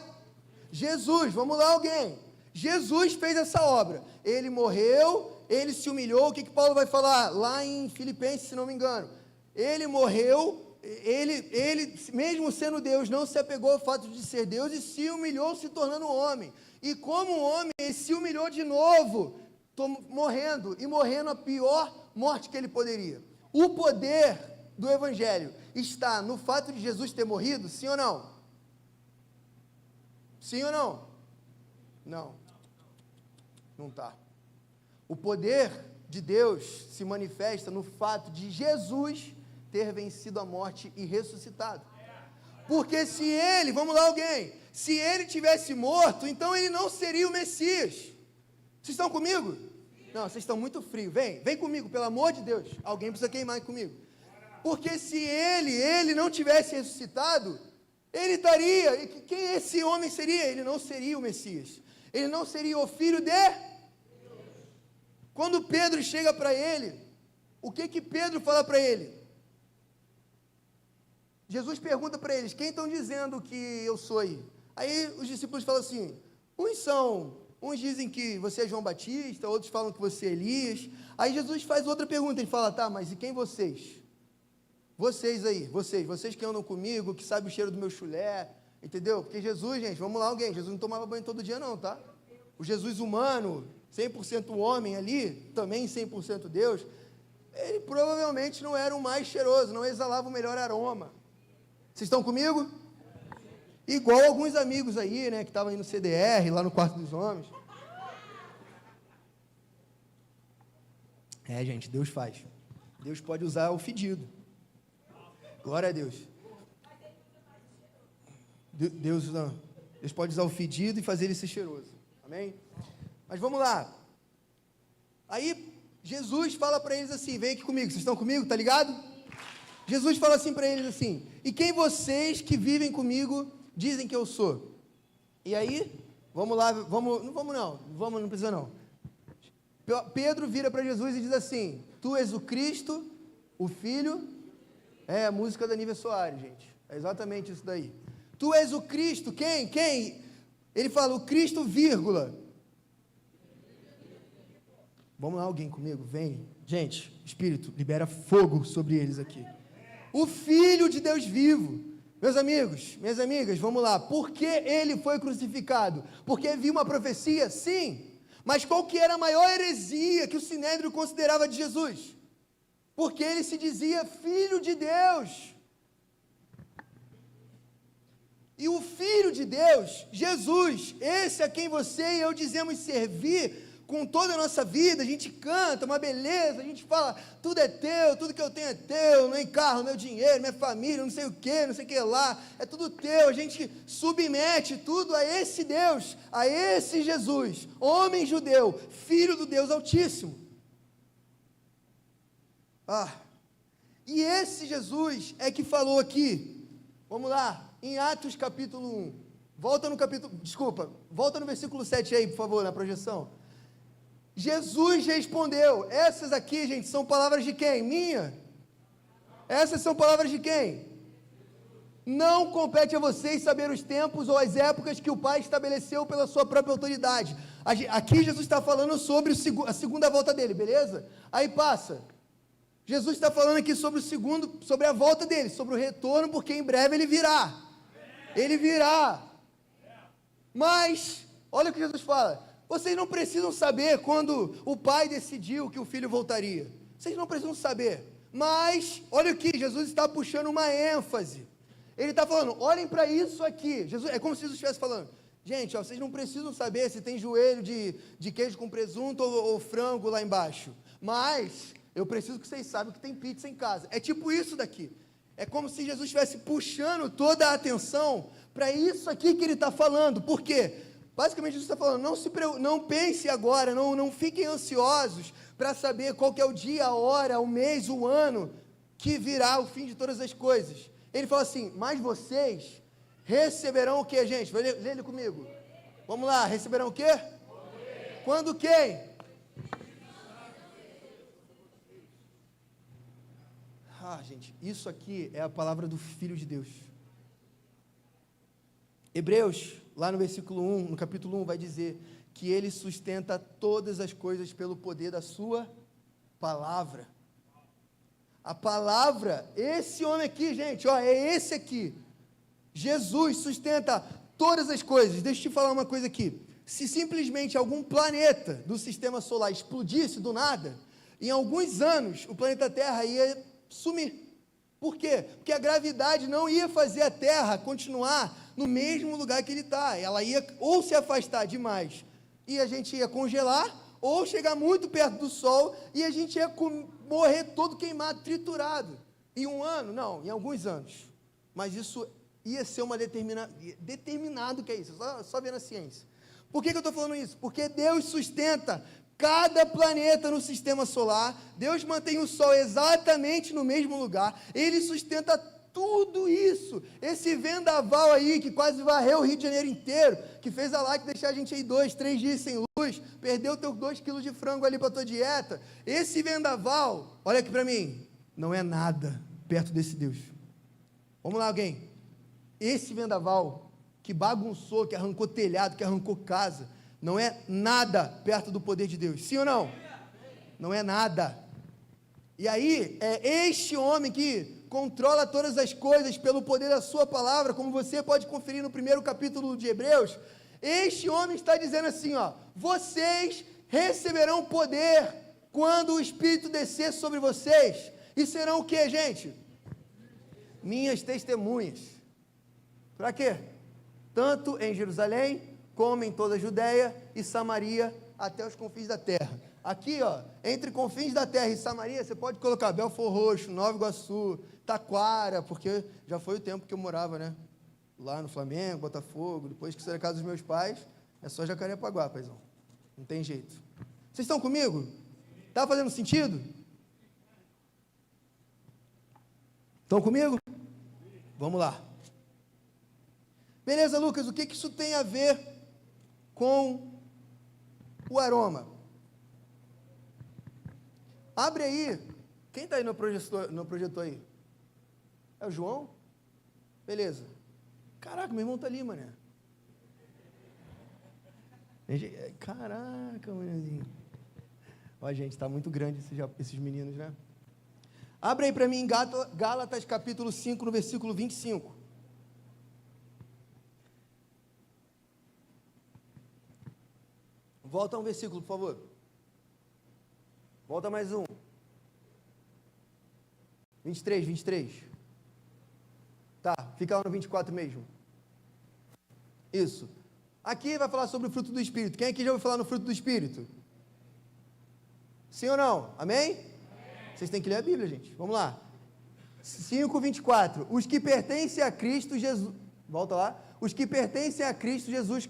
Jesus. Vamos lá, alguém. Jesus fez essa obra. Ele morreu, ele se humilhou. O que Paulo vai falar? Lá em Filipenses, se não me engano. Ele morreu, ele, mesmo sendo Deus, não se apegou ao fato de ser Deus e se humilhou, se tornando homem. E como homem, ele se humilhou de novo, morrendo a pior morte que ele poderia. O poder do Evangelho está no fato de Jesus ter morrido, sim ou não? Sim ou não? Não. Não está. O poder de Deus se manifesta no fato de Jesus ter vencido a morte e ressuscitado. Porque se ele, vamos lá alguém, se ele tivesse morto, então ele não seria o Messias. Vocês estão comigo? Não, vocês estão muito frios. Vem comigo, pelo amor de Deus. Alguém precisa queimar comigo. Porque se ele não tivesse ressuscitado, ele estaria. Quem esse homem seria? Ele não seria o Messias. Ele não seria o filho de Deus. Quando Pedro chega para ele, o que Pedro fala para ele? Jesus pergunta para eles: quem estão dizendo que eu sou aí? Aí os discípulos falam assim: uns dizem que você é João Batista, outros falam que você é Elias. Aí Jesus faz outra pergunta, ele fala: tá, mas e quem vocês? Vocês aí, vocês que andam comigo, que sabem o cheiro do meu chulé, entendeu? Porque Jesus, gente, vamos lá alguém, Jesus não tomava banho todo dia não, tá? O Jesus humano, 100% homem ali, também 100% Deus, ele provavelmente não era o mais cheiroso, não exalava o melhor aroma. Vocês estão comigo? Igual alguns amigos aí, né, que estavam aí no CDR, lá no quarto dos homens. Gente, Deus faz. Deus pode usar o fedido. Glória a Deus. Deus pode usar o fedido e fazer ele ser cheiroso. Amém? Mas vamos lá. Aí, Jesus fala para eles assim, vem aqui comigo, vocês estão comigo, tá ligado? Jesus fala assim para eles assim, e quem vocês que vivem comigo dizem que eu sou? E aí, vamos lá, não precisa não. Pedro vira para Jesus e diz assim, tu és o Cristo, o Filho, é a música da Nívia Soares, gente, é exatamente isso daí. Tu és o Cristo, quem? Ele fala, o Cristo, vírgula. Vamos lá, alguém comigo, vem. Gente, Espírito, libera fogo sobre eles aqui. O Filho de Deus vivo. Meus amigos, minhas amigas, vamos lá. Por que ele foi crucificado? Porque havia uma profecia? Sim. Mas qual que era a maior heresia que o Sinédrio considerava de Jesus? Porque ele se dizia Filho de Deus. E o Filho de Deus, Jesus, esse a quem você e eu dizemos servir com toda a nossa vida, a gente canta, uma beleza, a gente fala, tudo é teu, tudo que eu tenho é teu, meu carro, meu dinheiro, minha família, não sei o que lá, é tudo teu, a gente submete tudo a esse Deus, a esse Jesus, homem judeu, filho do Deus Altíssimo. E esse Jesus é que falou aqui, vamos lá, em Atos capítulo 1, volta no versículo 7 aí, por favor, na projeção. Jesus respondeu, essas aqui, gente, são palavras de quem? Minha? Essas são palavras de quem? Não compete a vocês saber os tempos ou as épocas que o Pai estabeleceu pela sua própria autoridade. Aqui Jesus está falando sobre a segunda volta dele, beleza? Aí passa. Jesus está falando aqui sobre a volta dele, sobre o retorno, porque em breve ele virá. Ele virá. Mas, olha o que Jesus fala. Vocês não precisam saber quando o Pai decidiu que o Filho voltaria. Vocês não precisam saber. Mas, olha aqui, Jesus está puxando uma ênfase. Ele está falando, olhem para isso aqui. É como se Jesus estivesse falando, gente, vocês não precisam saber se tem joelho de queijo com presunto ou frango lá embaixo. Mas, eu preciso que vocês saibam que tem pizza em casa. É tipo isso daqui. É como se Jesus estivesse puxando toda a atenção para isso aqui que ele está falando. Por quê? Basicamente, Jesus está falando, não pense agora, não fiquem ansiosos para saber qual que é o dia, a hora, o mês, o ano, que virá o fim de todas as coisas. Ele fala assim, mas vocês receberão o que, gente? Lê ele comigo. Vamos lá, receberão o quê? Quando quem? Gente, isso aqui é a palavra do Filho de Deus. Hebreus, lá no versículo 1, no capítulo 1, vai dizer que ele sustenta todas as coisas pelo poder da sua palavra. A palavra, esse homem aqui, gente, é esse aqui. Jesus sustenta todas as coisas. Deixa eu te falar uma coisa aqui. Se simplesmente algum planeta do sistema solar explodisse do nada, em alguns anos o planeta Terra ia sumir. Por quê? Porque a gravidade não ia fazer a Terra continuar no mesmo lugar que ele está. Ela ia ou se afastar demais e a gente ia congelar, ou chegar muito perto do Sol e a gente ia morrer todo queimado, triturado. Em um ano? Não, em alguns anos. Mas isso ia ser determinado que é isso, só vendo a ciência. Por que eu estou falando isso? Porque Deus sustenta cada planeta no sistema solar, Deus mantém o Sol exatamente no mesmo lugar, Ele sustenta tudo isso, esse vendaval aí, que quase varreu o Rio de Janeiro inteiro, que fez a LAC deixar a gente aí 2, 3 dias sem luz, perdeu teus 2 quilos de frango ali para tua dieta, esse vendaval, olha aqui para mim, não é nada perto desse Deus. Vamos lá, alguém, esse vendaval, que bagunçou, que arrancou telhado, que arrancou casa, não é nada perto do poder de Deus, sim ou não? Não é nada. E aí, é este homem que controla todas as coisas pelo poder da sua palavra, como você pode conferir no primeiro capítulo de Hebreus, este homem está dizendo assim, vocês receberão poder quando o Espírito descer sobre vocês, e serão o que, gente? Minhas testemunhas. Para quê? Tanto em Jerusalém, como em toda a Judéia e Samaria, até os confins da terra. Aqui, entre confins da terra e Samaria, você pode colocar Belfor Roxo, Nova Iguaçu, Taquara, porque já foi o tempo que eu morava, né? lá no Flamengo, Botafogo, depois que sair da casa dos meus pais, é só Jacarepaguá, paizão. Não tem jeito. Vocês estão comigo? Tá fazendo sentido? Estão comigo? Vamos lá. Beleza, Lucas, o que isso tem a ver com o aroma? Abre aí. Quem está aí no projetor aí? É o João? Beleza. Caraca, meu irmão está ali, mané. Caraca, manezinho. Ó, gente, está muito grande esses meninos, né? Abre aí para mim em Gálatas capítulo 5, no versículo 25. Volta um versículo, por favor. Volta mais um. 23. Tá, fica lá no 24 mesmo. Isso. Aqui vai falar sobre o fruto do Espírito. Quem aqui já ouviu falar no fruto do Espírito? Sim ou não? Amém? Vocês têm que ler a Bíblia, gente. Vamos lá. 5:24. Os que pertencem a Cristo Jesus. Volta lá. Os que pertencem a Cristo Jesus.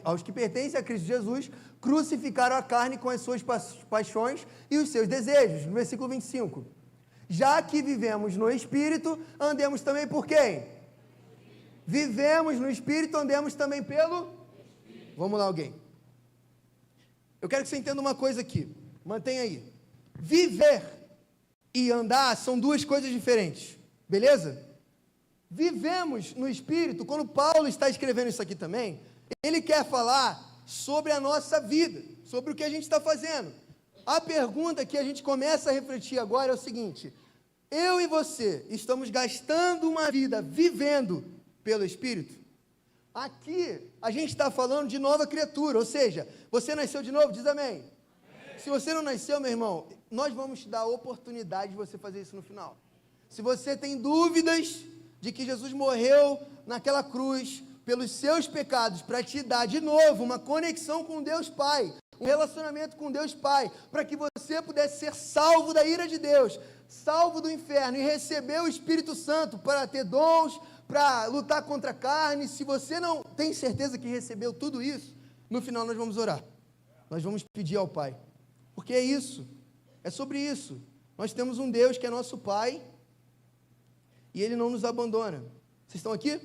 Aos que pertencem a Cristo Jesus, crucificaram a carne com as suas paixões e os seus desejos. No versículo 25. Já que vivemos no Espírito, andemos também por quem? Vivemos no Espírito, andemos também pelo? Espírito. Vamos lá, alguém. Eu quero que você entenda uma coisa aqui. Mantenha aí. Viver e andar são duas coisas diferentes. Beleza? Vivemos no Espírito. Quando Paulo está escrevendo isso aqui também, ele quer falar sobre a nossa vida, sobre o que a gente está fazendo. A pergunta que a gente começa a refletir agora é o seguinte: eu e você estamos gastando uma vida vivendo pelo Espírito? Aqui a gente está falando de nova criatura, ou seja, você nasceu de novo? Diz amém. Se você não nasceu, meu irmão, nós vamos te dar a oportunidade de você fazer isso no final. Se você tem dúvidas de que Jesus morreu naquela cruz pelos seus pecados, para te dar de novo uma conexão com Deus Pai, um relacionamento com Deus Pai, para que você pudesse ser salvo da ira de Deus, salvo do inferno e receber o Espírito Santo para ter dons, para lutar contra a carne. Se você não tem certeza que recebeu tudo isso, no final nós vamos orar. Nós vamos pedir ao Pai. Porque é isso, é sobre isso. Nós temos um Deus que é nosso Pai e Ele não nos abandona. Vocês estão aqui?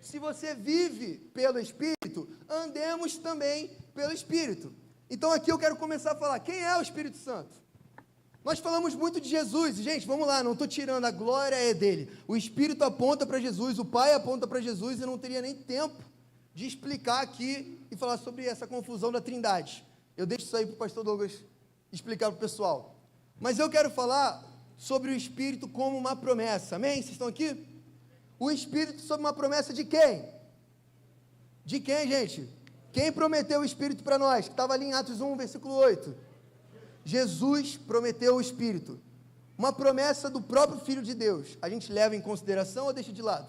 Se você vive pelo Espírito, andemos também pelo Espírito. Então aqui eu quero começar a falar, quem é o Espírito Santo? Nós falamos muito de Jesus, gente, vamos lá, não estou tirando, a glória é dele. O Espírito aponta para Jesus, o Pai aponta para Jesus, e não teria nem tempo de explicar aqui e falar sobre essa confusão da Trindade. Eu deixo isso aí para o pastor Douglas explicar para o pessoal. Mas eu quero falar sobre o Espírito como uma promessa, amém? Vocês estão aqui? O Espírito sob uma promessa de quem? De quem, gente? Quem prometeu o Espírito para nós? Que estava ali em Atos 1, versículo 8. Jesus prometeu o Espírito. Uma promessa do próprio Filho de Deus. A gente leva em consideração ou deixa de lado?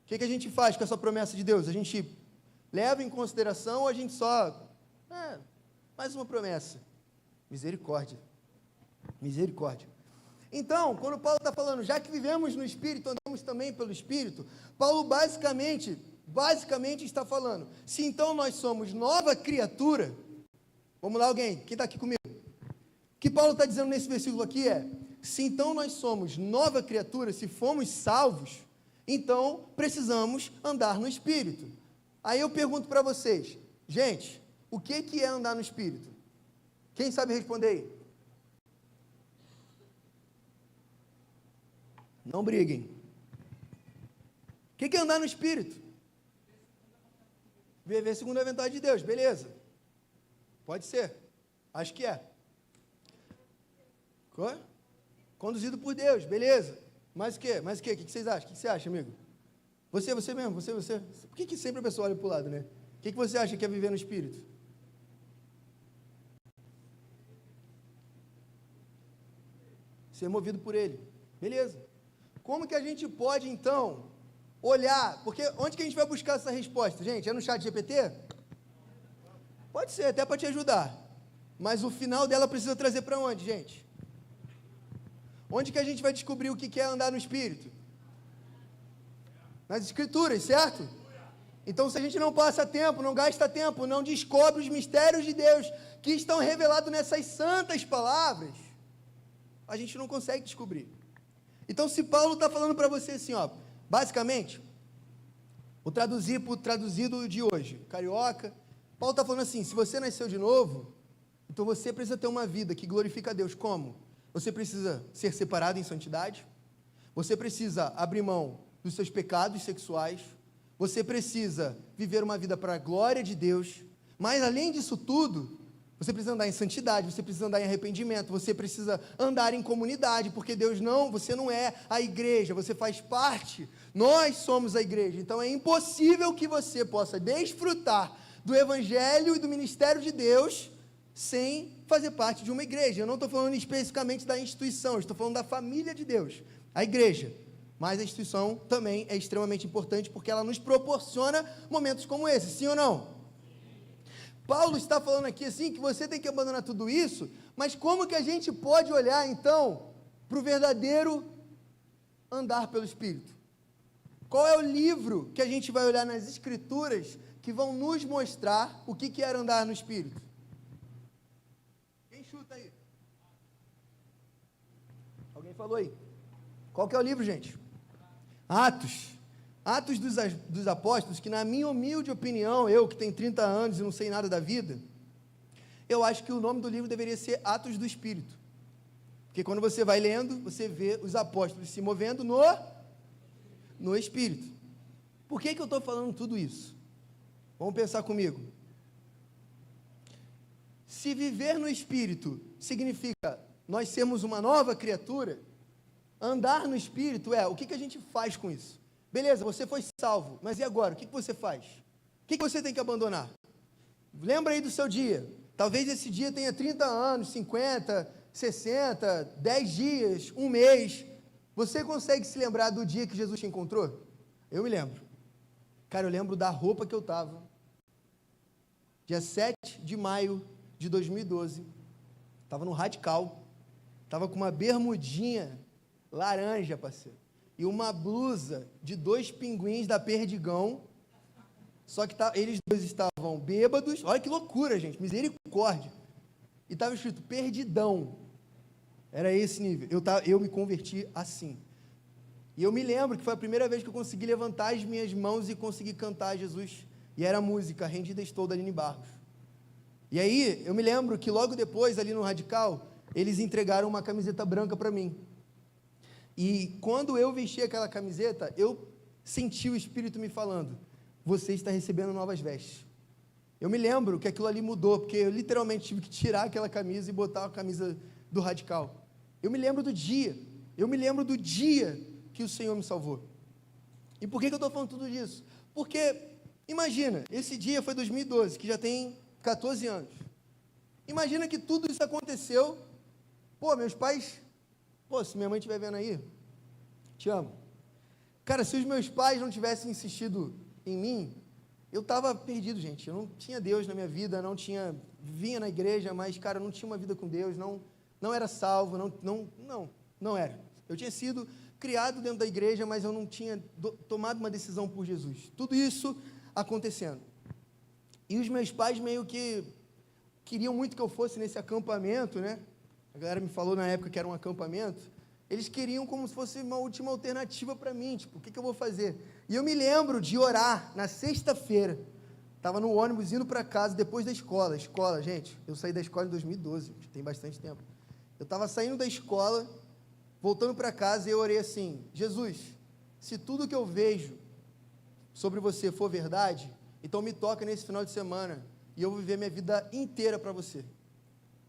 O que a gente faz com essa promessa de Deus? A gente leva em consideração ou a gente só... mais uma promessa. Misericórdia. Misericórdia. Então, quando Paulo está falando, já que vivemos no Espírito, andamos também pelo Espírito, Paulo basicamente está falando, se então nós somos nova criatura, vamos lá alguém, quem está aqui comigo? O que Paulo está dizendo nesse versículo aqui é, se então nós somos nova criatura, se fomos salvos, então precisamos andar no Espírito. Aí eu pergunto para vocês, gente, o que é andar no Espírito? Quem sabe responder aí? Não briguem. O que é andar no Espírito? Viver segundo a vontade de Deus, beleza. Pode ser. Acho que é. Conduzido por Deus, beleza. Mais o quê? Mais o quê? O que vocês acham? O que você acha, amigo? Você mesmo, você. Por que sempre a pessoa olha para o lado, né? O que você acha que é viver no Espírito? Ser movido por Ele. Beleza. Como que a gente pode, então, olhar? Porque onde que a gente vai buscar essa resposta, gente? É no chat GPT? Pode ser, até para te ajudar. Mas o final dela precisa trazer para onde, gente? Onde que a gente vai descobrir o que é andar no Espírito? Nas Escrituras, certo? Então, se a gente não passa tempo, não gasta tempo, não descobre os mistérios de Deus que estão revelados nessas santas palavras, a gente não consegue descobrir. Então, se Paulo está falando para você assim, ó, basicamente, vou traduzir para o traduzido de hoje, carioca, Paulo está falando assim, se você nasceu de novo, então você precisa ter uma vida que glorifica a Deus. Como? Você precisa ser separado em santidade, você precisa abrir mão dos seus pecados sexuais, você precisa viver uma vida para a glória de Deus, mas além disso tudo, você precisa andar em santidade, você precisa andar em arrependimento, você precisa andar em comunidade, porque você não é a igreja, você faz parte, nós somos a igreja, então é impossível que você possa desfrutar do evangelho e do ministério de Deus sem fazer parte de uma igreja. Eu não estou falando especificamente da instituição, eu estou falando da família de Deus, a igreja. Mas a instituição também é extremamente importante porque ela nos proporciona momentos como esse, sim ou não? Paulo está falando aqui assim que você tem que abandonar tudo isso, mas como que a gente pode olhar então para o verdadeiro andar pelo Espírito? Qual é o livro que a gente vai olhar nas Escrituras que vão nos mostrar o que é andar no Espírito? Quem chuta aí? Alguém falou aí? Qual que é o livro, gente? Atos dos Apóstolos, que na minha humilde opinião, eu que tenho 30 anos e não sei nada da vida, eu acho que o nome do livro deveria ser Atos do Espírito, porque quando você vai lendo, você vê os apóstolos se movendo no Espírito. Por que eu estou falando tudo isso? Vamos pensar comigo. Se viver no Espírito significa nós sermos uma nova criatura, andar no Espírito o que a gente faz com isso? Beleza, você foi salvo, mas e agora? O que você faz? O que você tem que abandonar? Lembra aí do seu dia. Talvez esse dia tenha 30 anos, 50, 60, 10 dias, um mês. Você consegue se lembrar do dia que Jesus te encontrou? Eu me lembro. Cara, eu lembro da roupa que eu estava. Dia 7 de maio de 2012. Estava no Radical. Estava com uma bermudinha laranja, parceiro, e uma blusa de 2 pinguins da Perdigão, só que eles dois estavam bêbados, olha que loucura, gente, misericórdia, e estava escrito Perdidão, era esse nível, eu me converti assim, e eu me lembro que foi a primeira vez que eu consegui levantar as minhas mãos e consegui cantar Jesus, e era a música Rendida Estou, da Aline Barros, e aí, eu me lembro que logo depois, ali no Radical, eles entregaram uma camiseta branca para mim. E quando eu vesti aquela camiseta, eu senti o Espírito me falando, você está recebendo novas vestes. Eu me lembro que aquilo ali mudou, porque eu literalmente tive que tirar aquela camisa e botar a camisa do Radical. Eu me lembro do dia que o Senhor me salvou. E por que eu estou falando tudo isso? Porque, imagina, esse dia foi 2012, que já tem 14 anos. Imagina que tudo isso aconteceu, meus pais... se minha mãe estiver vendo aí, te amo. Cara, se os meus pais não tivessem insistido em mim, eu estava perdido, gente. Eu não tinha Deus na minha vida, vinha na igreja, mas, cara, eu não tinha uma vida com Deus, não era salvo, não era. Eu tinha sido criado dentro da igreja, mas eu não tinha tomado uma decisão por Jesus. Tudo isso acontecendo. E os meus pais meio que queriam muito que eu fosse nesse acampamento, né? A galera me falou na época que era um acampamento. Eles queriam como se fosse uma última alternativa para mim, tipo, o que eu vou fazer? E eu me lembro de orar na sexta-feira. Estava no ônibus indo para casa depois da escola. Escola, gente, eu saí da escola em 2012, tem bastante tempo. Eu estava saindo da escola, voltando para casa e eu orei assim, Jesus, se tudo que eu vejo sobre você for verdade, então me toca nesse final de semana e eu vou viver minha vida inteira para você.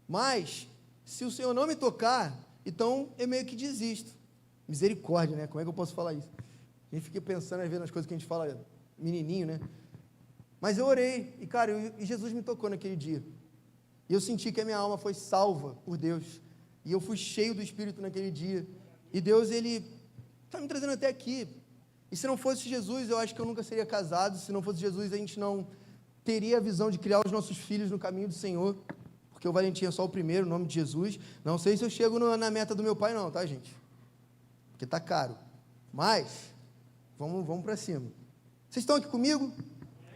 Mas... se o Senhor não me tocar, então eu meio que desisto. Misericórdia, né? Como é que eu posso falar isso? A gente fica pensando, às vezes, nas coisas que a gente fala, menininho, né? Mas eu orei, e cara, Jesus me tocou naquele dia. E eu senti que a minha alma foi salva por Deus. E eu fui cheio do Espírito naquele dia. E Deus, Ele está me trazendo até aqui. E se não fosse Jesus, eu acho que eu nunca seria casado. Se não fosse Jesus, a gente não teria a visão de criar os nossos filhos no caminho do Senhor. Porque o Valentim é só o primeiro, o nome de Jesus. Não sei se eu chego na meta do meu pai não, tá, gente? Porque tá caro. Mas, Vamos para cima. Vocês estão aqui comigo?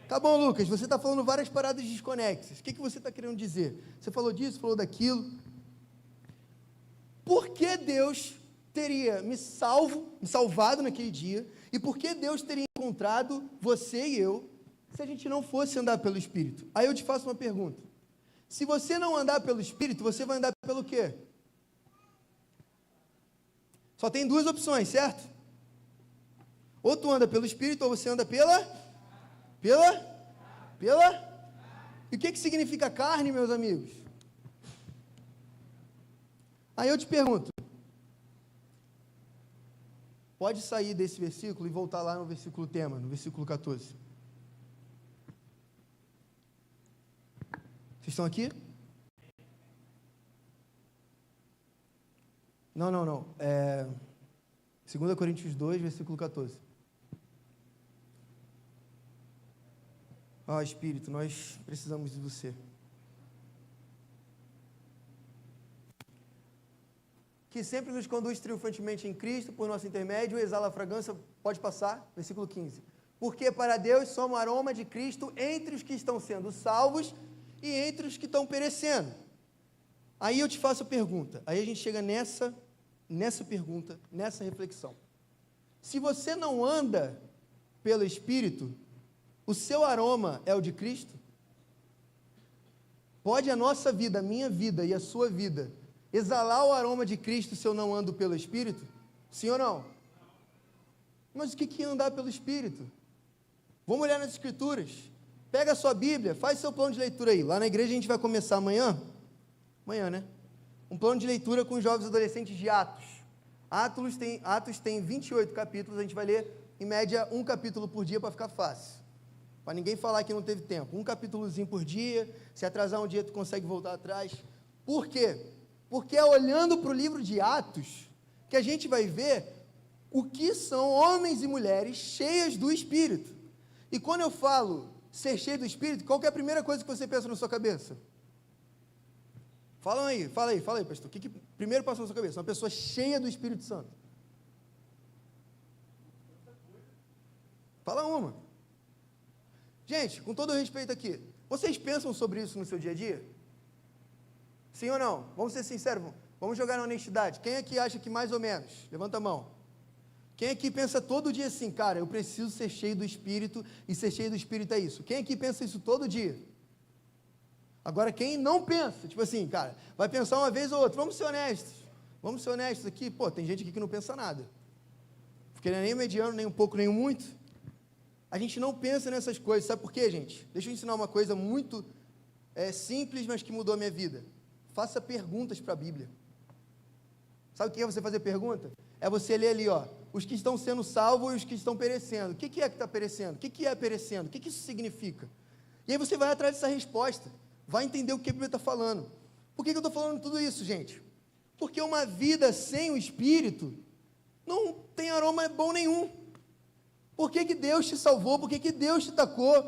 Tá bom, Lucas, você está falando várias paradas desconexas. O que você está querendo dizer? Você falou disso, falou daquilo. Por que Deus teria me salvado naquele dia? E por que Deus teria encontrado você e eu, se a gente não fosse andar pelo Espírito? Aí eu te faço uma pergunta. Se você não andar pelo Espírito, você vai andar pelo quê? Só tem duas opções, certo? Ou tu anda pelo Espírito, ou você anda pela? E o que significa carne, meus amigos? Aí eu te pergunto, pode sair desse versículo e voltar lá no versículo tema, no versículo 14. Vocês estão aqui? Não. 2 Coríntios 2, versículo 14. Espírito, nós precisamos de você. Que sempre nos conduz triunfantemente em Cristo, por nosso intermédio, exala a fragrância, pode passar, versículo 15. Porque para Deus somos aroma de Cristo entre os que estão sendo salvos e entre os que estão perecendo. Aí eu te faço a pergunta, aí a gente chega nessa pergunta, nessa reflexão. Se você não anda pelo Espírito, o seu aroma é o de Cristo? Pode a nossa vida, a minha vida e a sua vida exalar o aroma de Cristo se eu não ando pelo Espírito? Sim ou não? Mas o que é andar pelo Espírito? Vamos olhar nas Escrituras. Pega a sua Bíblia, faz seu plano de leitura aí. Lá na igreja a gente vai começar amanhã, né? Um plano de leitura com os jovens adolescentes de Atos. Atos tem 28 capítulos, a gente vai ler, em média, um capítulo por dia para ficar fácil. Para ninguém falar que não teve tempo. Um capítulozinho por dia, se atrasar um dia tu consegue voltar atrás. Por quê? Porque é olhando para o livro de Atos que a gente vai ver o que são homens e mulheres cheias do Espírito. E quando eu falo ser cheio do Espírito, qual que é a primeira coisa que você pensa na sua cabeça? Fala aí, pastor. O que primeiro passou na sua cabeça? Uma pessoa cheia do Espírito Santo. Fala uma. Gente, com todo o respeito aqui, vocês pensam sobre isso no seu dia a dia? Sim ou não? Vamos ser sinceros, vamos jogar na honestidade. Quem aqui acha que mais ou menos? Levanta a mão. Quem aqui pensa todo dia assim, cara, eu preciso ser cheio do Espírito, e ser cheio do Espírito é isso? Quem aqui pensa isso todo dia? Agora, quem não pensa, tipo assim, cara, vai pensar uma vez ou outra, vamos ser honestos aqui, tem gente aqui que não pensa nada, porque não é nem mediano, nem um pouco, nem um muito. A gente não pensa nessas coisas, sabe por quê, gente? Deixa eu ensinar uma coisa muito simples, mas que mudou a minha vida. Faça perguntas para a Bíblia. Sabe o que é você fazer pergunta? É você ler ali, os que estão sendo salvos e os que estão perecendo. O que é que está perecendo? O que é perecendo? O que isso significa? E aí você vai atrás dessa resposta. Vai entender o que a Bíblia está falando. Por que eu estou falando tudo isso, gente? Porque uma vida sem o Espírito não tem aroma bom nenhum. Por que Deus te salvou? Por que Deus te tocou?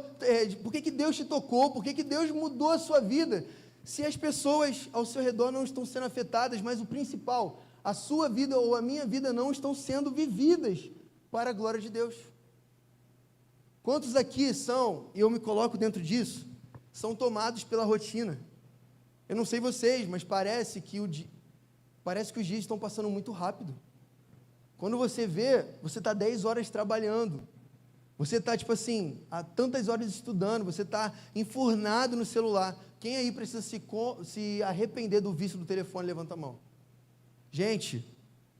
Por que Deus te tocou? Por que Deus mudou a sua vida? Se as pessoas ao seu redor não estão sendo afetadas, mas o principal, a sua vida ou a minha vida não estão sendo vividas para a glória de Deus. Quantos aqui são, e eu me coloco dentro disso, são tomados pela rotina? Eu não sei vocês, mas parece que os dias estão passando muito rápido. Quando você vê, você está 10 horas trabalhando, você está, há tantas horas estudando, você está enfurnado no celular. Quem aí precisa se arrepender do vício do telefone? Levanta a mão. Gente,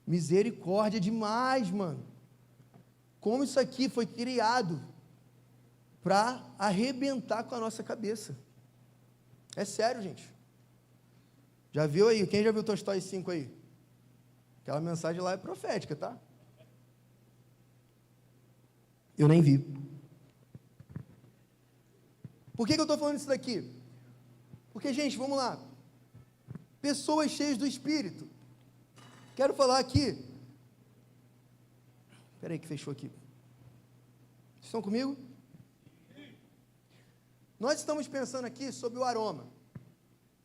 misericórdia demais, mano. Como isso aqui foi criado para arrebentar com a nossa cabeça. É sério, gente. Já viu aí? Quem já viu Tolstói 5 aí? Aquela mensagem lá é profética, tá? Eu nem vi. Por que eu estou falando isso daqui? Porque, gente, vamos lá. Pessoas cheias do Espírito. Quero falar aqui. Espera aí que fechou aqui. Vocês estão comigo? Nós estamos pensando aqui sobre o aroma.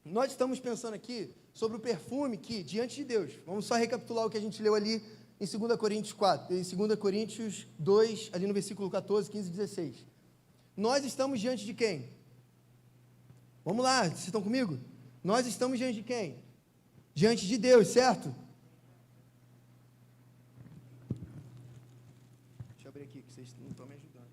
Nós estamos pensando aqui sobre o perfume que, diante de Deus, vamos só recapitular o que a gente leu ali em 2 Coríntios 4, em 2 Coríntios 2, ali no versículo 14, 15 e 16. Nós estamos diante de quem? Vamos lá, vocês estão comigo? Nós estamos diante de quem? Diante de Deus, certo? Deixa eu abrir aqui, que vocês não estão me ajudando.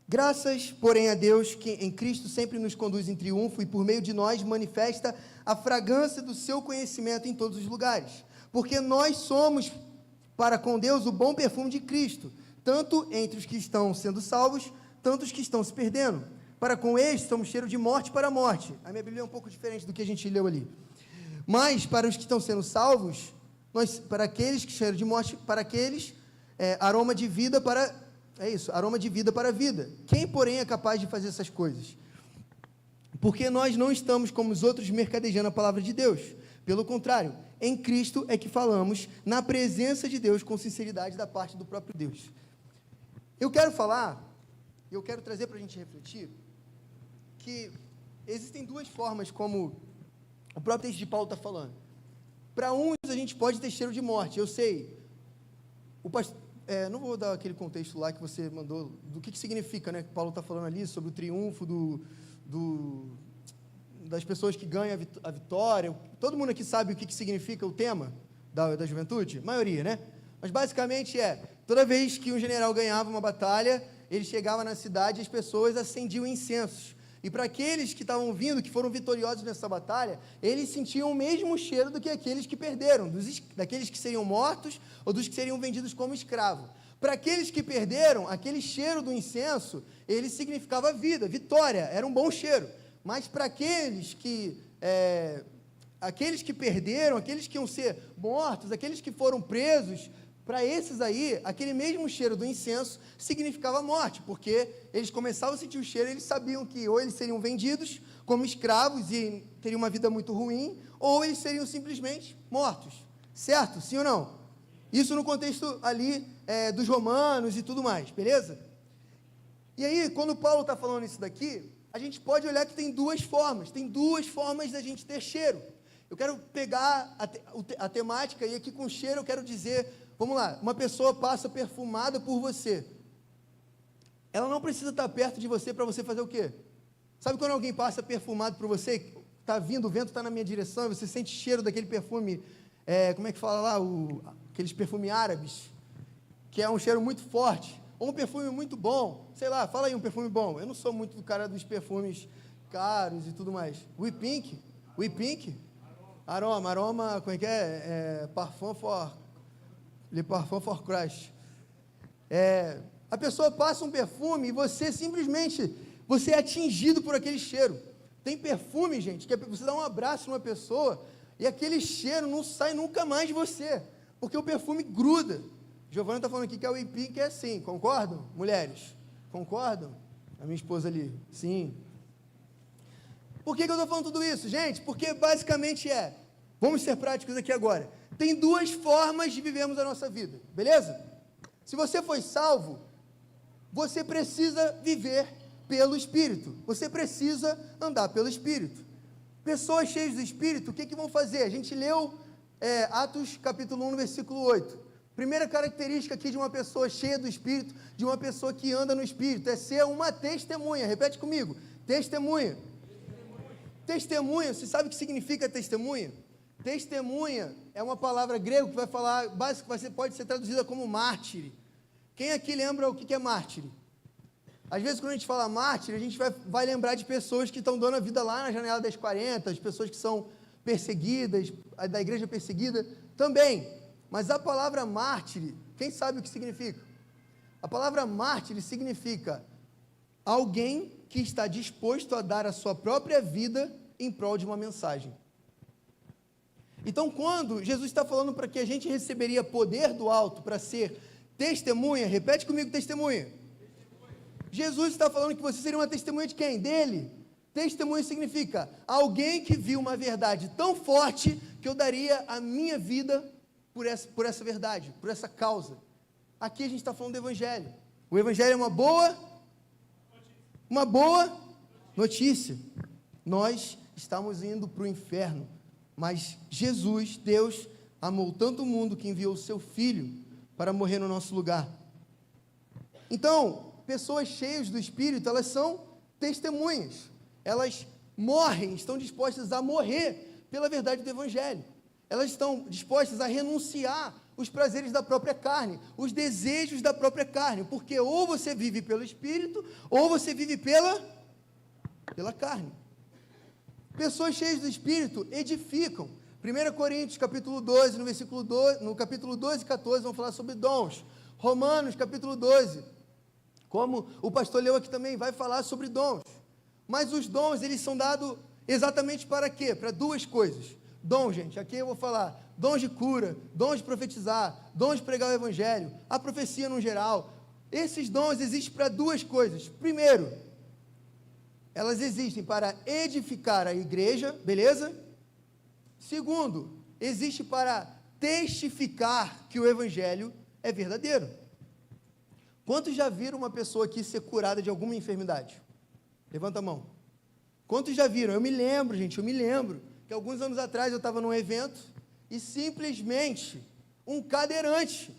Graças, porém, a Deus, que em Cristo sempre nos conduz em triunfo e por meio de nós manifesta a fragrância do seu conhecimento em todos os lugares. Porque nós somos, para com Deus, o bom perfume de Cristo, tanto entre os que estão sendo salvos, tanto os que estão se perdendo. Para com eles, somos cheiro de morte para morte. A minha Bíblia é um pouco diferente do que a gente leu ali. Mas, para os que estão sendo salvos, para aqueles que cheiro de morte, para aqueles, aroma de vida para... É isso, aroma de vida para a vida. Quem, porém, é capaz de fazer essas coisas? Porque nós não estamos como os outros mercadejando a palavra de Deus. Pelo contrário, em Cristo é que falamos na presença de Deus com sinceridade da parte do próprio Deus. Eu quero trazer para a gente refletir que existem duas formas como o próprio texto de Paulo está falando. Para uns, a gente pode ter cheiro de morte. Eu sei, o pastor... não vou dar aquele contexto lá que você mandou, do que significa, né, que Paulo está falando ali, sobre o triunfo das pessoas que ganham a vitória. Todo mundo aqui sabe o que significa o tema da juventude? A maioria, né? Mas basicamente toda vez que um general ganhava uma batalha, ele chegava na cidade e as pessoas acendiam incensos. E para aqueles que estavam vindo, que foram vitoriosos nessa batalha, eles sentiam o mesmo cheiro do que aqueles que perderam, daqueles que seriam mortos ou dos que seriam vendidos como escravos. Para aqueles que perderam, aquele cheiro do incenso, ele significava vida, vitória, era um bom cheiro. Mas para aqueles que perderam, aqueles que iam ser mortos, aqueles que foram presos, para esses aí, aquele mesmo cheiro do incenso significava morte, porque eles começavam a sentir o cheiro, eles sabiam que ou eles seriam vendidos como escravos e teriam uma vida muito ruim, ou eles seriam simplesmente mortos, certo? Sim ou não? Isso no contexto ali dos romanos e tudo mais, beleza? E aí, quando Paulo está falando isso daqui, a gente pode olhar que tem duas formas da gente ter cheiro. Eu quero pegar a temática e aqui com cheiro eu quero dizer... Vamos lá, uma pessoa passa perfumada por você. Ela não precisa estar perto de você para você fazer o quê? Sabe quando alguém passa perfumado por você, está vindo, o vento está na minha direção, e você sente cheiro daquele perfume, como é que fala lá, aqueles perfumes árabes, que é um cheiro muito forte, ou um perfume muito bom, sei lá, fala aí um perfume bom. Eu não sou muito do cara dos perfumes caros e tudo mais. We Pink, aroma, como é que é? Parfum for... Le Parfum for Christ. A pessoa passa um perfume e você simplesmente, você é atingido por aquele cheiro. Tem perfume, gente, que você dá um abraço numa pessoa e aquele cheiro não sai nunca mais de você, porque o perfume gruda. Giovana está falando aqui que a Wipin que é assim, concordam, mulheres? Concordam? A minha esposa ali, sim. Por que eu estou falando tudo isso, gente? Porque basicamente vamos ser práticos aqui agora. Tem duas formas de vivermos a nossa vida, beleza? Se você foi salvo, você precisa viver pelo Espírito. Você precisa andar pelo Espírito. Pessoas cheias do Espírito, o que vão fazer? A gente leu Atos capítulo 1, versículo 8. Primeira característica aqui de uma pessoa cheia do Espírito, de uma pessoa que anda no Espírito, é ser uma testemunha. Repete comigo, testemunha. Testemunha, você sabe o que significa testemunha? Testemunha é uma palavra grega que vai falar, pode ser traduzida como mártire. Quem aqui lembra o que é mártire? Às vezes, quando a gente fala mártire, a gente vai lembrar de pessoas que estão dando a vida lá na janela das 40, as pessoas que são perseguidas, da igreja perseguida também. Mas a palavra mártire, quem sabe o que significa? A palavra mártire significa alguém que está disposto a dar a sua própria vida em prol de uma mensagem. Então, quando Jesus está falando para que a gente receberia poder do alto para ser testemunha, repete comigo, testemunha. Jesus está falando que você seria uma testemunha de quem? Dele. Testemunha significa alguém que viu uma verdade tão forte que eu daria a minha vida por essa verdade, por essa causa. Aqui a gente está falando do Evangelho. O Evangelho é uma boa notícia. Nós estávamos indo para o inferno. Mas Jesus, Deus, amou tanto o mundo que enviou o seu Filho para morrer no nosso lugar. Então, pessoas cheias do Espírito, elas são testemunhas. Elas morrem, estão dispostas a morrer pela verdade do Evangelho. Elas estão dispostas a renunciar os prazeres da própria carne, os desejos da própria carne, porque ou você vive pelo Espírito, ou você vive pela carne. Pessoas cheias do Espírito edificam. 1 Coríntios, capítulo 12, no capítulo 12 e 14, vão falar sobre dons. Romanos, capítulo 12, como o pastor leu aqui também, vai falar sobre dons. Mas os dons, eles são dados exatamente para quê? Para duas coisas. Dom, gente, aqui eu vou falar dons de cura, dons de profetizar, dons de pregar o Evangelho, a profecia no geral. Esses dons existem para duas coisas. Primeiro, elas existem para edificar a igreja, beleza? Segundo, existe para testificar que o Evangelho é verdadeiro. Quantos já viram uma pessoa aqui ser curada de alguma enfermidade? Levanta a mão. Quantos já viram? Eu me lembro, gente, que alguns anos atrás eu estava num evento e simplesmente um cadeirante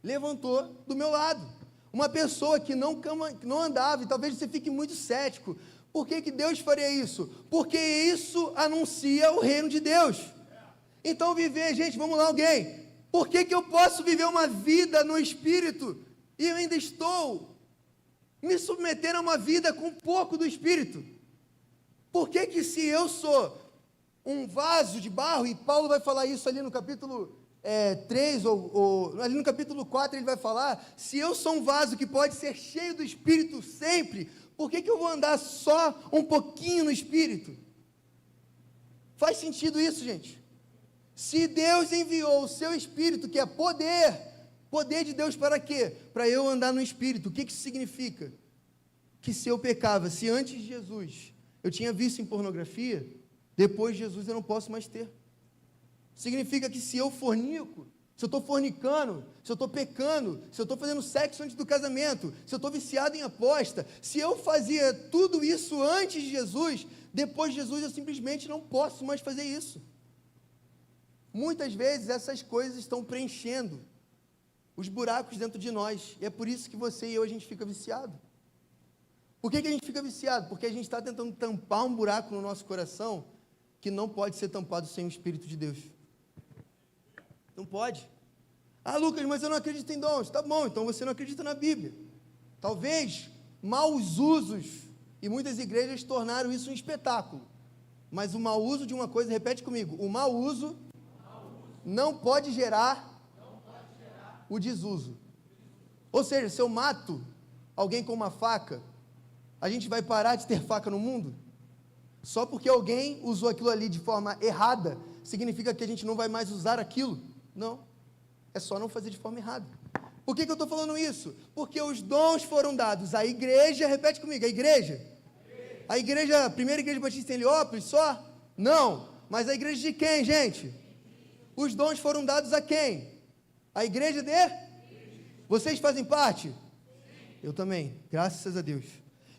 levantou do meu lado. Uma pessoa que não andava, e talvez você fique muito cético. Por que Deus faria isso? Porque isso anuncia o reino de Deus. Então gente, vamos lá alguém. Por que eu posso viver uma vida no Espírito e eu ainda estou me submetendo a uma vida com pouco do Espírito? Por que se eu sou um vaso de barro, e Paulo vai falar isso ali no capítulo 3, ali no capítulo 4 ele vai falar, se eu sou um vaso que pode ser cheio do Espírito sempre, por que eu vou andar só um pouquinho no Espírito? Faz sentido isso, gente? Se Deus enviou o seu Espírito, que é poder de Deus para quê? Para eu andar no Espírito. O que isso significa? Que se eu pecava, se antes de Jesus eu tinha vício em pornografia, depois de Jesus eu não posso mais ter. Significa que se eu fornico, se eu estou fornicando, se eu estou pecando, se eu estou fazendo sexo antes do casamento, se eu estou viciado em aposta, se eu fazia tudo isso antes de Jesus, depois de Jesus eu simplesmente não posso mais fazer isso. Muitas vezes essas coisas estão preenchendo os buracos dentro de nós, e é por isso que você e eu, a gente fica viciado. Por que a gente fica viciado? Porque a gente está tentando tampar um buraco no nosso coração que não pode ser tampado sem o Espírito de Deus. Não pode. Ah, Lucas, mas eu não acredito em dons. Tá bom, então você não acredita na Bíblia. Talvez maus usos, e muitas igrejas tornaram isso um espetáculo. Mas o mau uso de uma coisa, repete comigo, o mau uso não pode gerar o desuso. Ou seja, se eu mato alguém com uma faca, a gente vai parar de ter faca no mundo? Só porque alguém usou aquilo ali de forma errada, significa que a gente não vai mais usar aquilo? Não, é só não fazer de forma errada. Por que eu estou falando isso? Porque os dons foram dados à igreja, repete comigo, a igreja, a primeira igreja batista em Heliópolis só? Não, mas a igreja de quem, gente? Os dons foram dados a quem? A igreja de? Vocês fazem parte? Eu também, graças a Deus.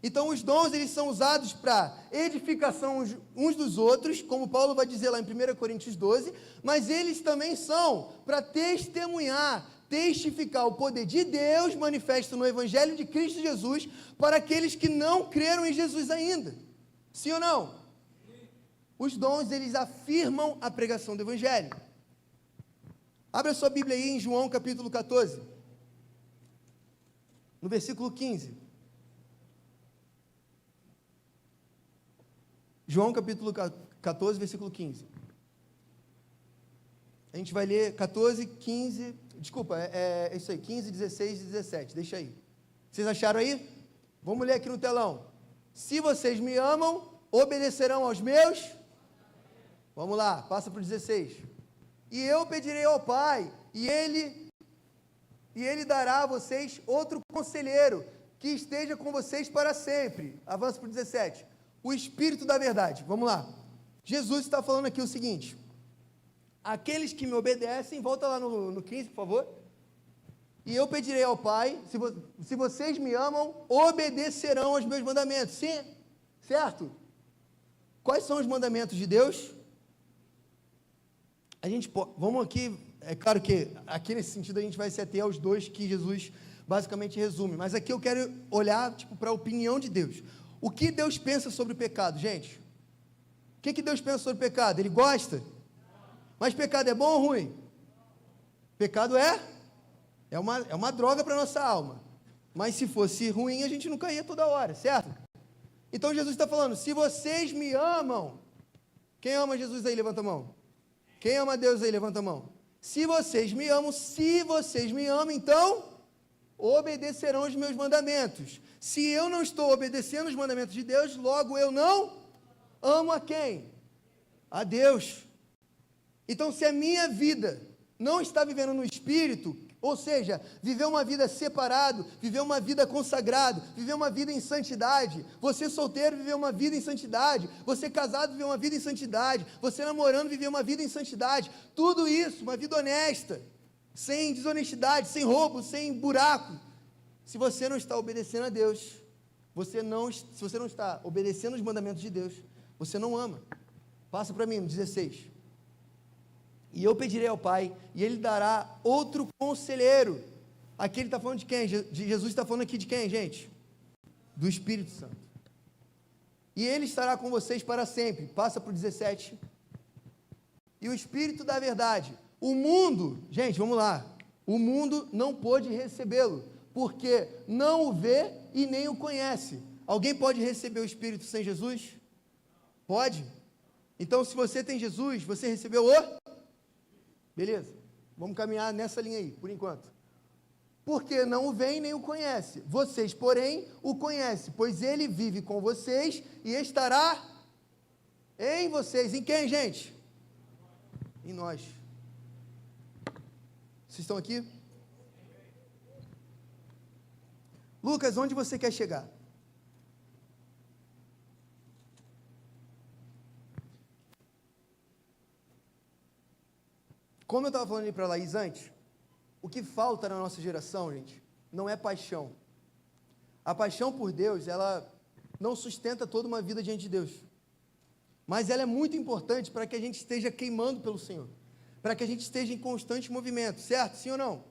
Então os dons, eles são usados para edificação uns dos outros, como Paulo vai dizer lá em 1 Coríntios 12, mas eles também são para testemunhar, testificar o poder de Deus manifesto no Evangelho de Cristo Jesus para aqueles que não creram em Jesus ainda. Sim ou não? Os dons, eles afirmam a pregação do Evangelho. Abra sua Bíblia aí em João capítulo 14, no versículo 15. João capítulo 14, versículo 15. A gente vai ler 14, 15, desculpa, é isso aí, 15, 16 e 17, deixa aí. Vocês acharam aí? Vamos ler aqui no telão. Se vocês me amam, obedecerão aos meus. Vamos lá, passa para o 16. E eu pedirei ao Pai, e Ele dará a vocês outro conselheiro, que esteja com vocês para sempre. Avança para o 17. O Espírito da verdade. Vamos lá. Jesus está falando aqui o seguinte: aqueles que me obedecem, volta lá no 15, por favor. E eu pedirei ao Pai, se vocês me amam, obedecerão aos meus mandamentos. Sim, certo? Quais são os mandamentos de Deus? Vamos aqui, é claro que aqui nesse sentido a gente vai se ater aos dois que Jesus basicamente resume, mas aqui eu quero olhar para a opinião de Deus. O que Deus pensa sobre o pecado, gente? O que Deus pensa sobre o pecado? Ele gosta? Mas pecado é bom ou ruim? Pecado é uma droga para a nossa alma. Mas se fosse ruim, a gente não caía toda hora, certo? Então Jesus está falando, se vocês me amam, quem ama Jesus aí, levanta a mão. Quem ama Deus aí, levanta a mão. Se vocês me amam, então obedecerão os meus mandamentos. Se eu não estou obedecendo os mandamentos de Deus, logo eu não amo a quem? A Deus. Então, se a minha vida não está vivendo no Espírito, ou seja, viver uma vida separado, viver uma vida consagrado, viver uma vida em santidade, você solteiro viver uma vida em santidade, você casado viver uma vida em santidade, você namorando viver uma vida em santidade, tudo isso, uma vida honesta, sem desonestidade, sem roubo, sem buraco. Se você não está obedecendo a Deus, se você não está obedecendo os mandamentos de Deus, você não ama. Passa para mim, no 16. E eu pedirei ao Pai, e Ele dará outro conselheiro. Aqui ele está falando de quem? Jesus está falando aqui de quem, gente? Do Espírito Santo. E Ele estará com vocês para sempre. Passa para o 17. E o Espírito da verdade. O mundo, gente, vamos lá. O mundo não pôde recebê-lo, porque não o vê e nem o conhece. Alguém pode receber o Espírito sem Jesus? Pode? Então, se você tem Jesus, você recebeu o... Beleza, vamos caminhar nessa linha aí, por enquanto. Porque não o vê nem o conhece. Vocês, porém, o conhecem, pois ele vive com vocês e estará em vocês. Em quem, gente? Em nós. Vocês estão aqui? Lucas, onde você quer chegar? Como eu estava falando ali para a Laís antes, o que falta na nossa geração, gente, não é paixão. A paixão por Deus, ela não sustenta toda uma vida diante de Deus. Mas ela é muito importante para que a gente esteja queimando pelo Senhor. Para que a gente esteja em constante movimento, certo? Sim ou não?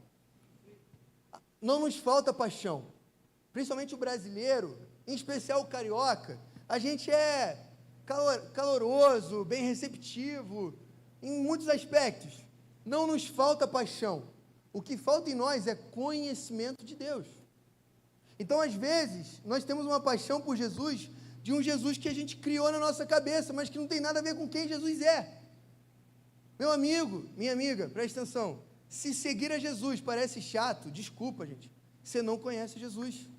Não nos falta paixão. Principalmente o brasileiro, em especial o carioca, a gente é caloroso, bem receptivo, em muitos aspectos. Não nos falta paixão. O que falta em nós é conhecimento de Deus. Então, às vezes, nós temos uma paixão por Jesus, de um Jesus que a gente criou na nossa cabeça, mas que não tem nada a ver com quem Jesus é. Meu amigo, minha amiga, preste atenção. Se seguir a Jesus parece chato, desculpa, gente, você não conhece Jesus.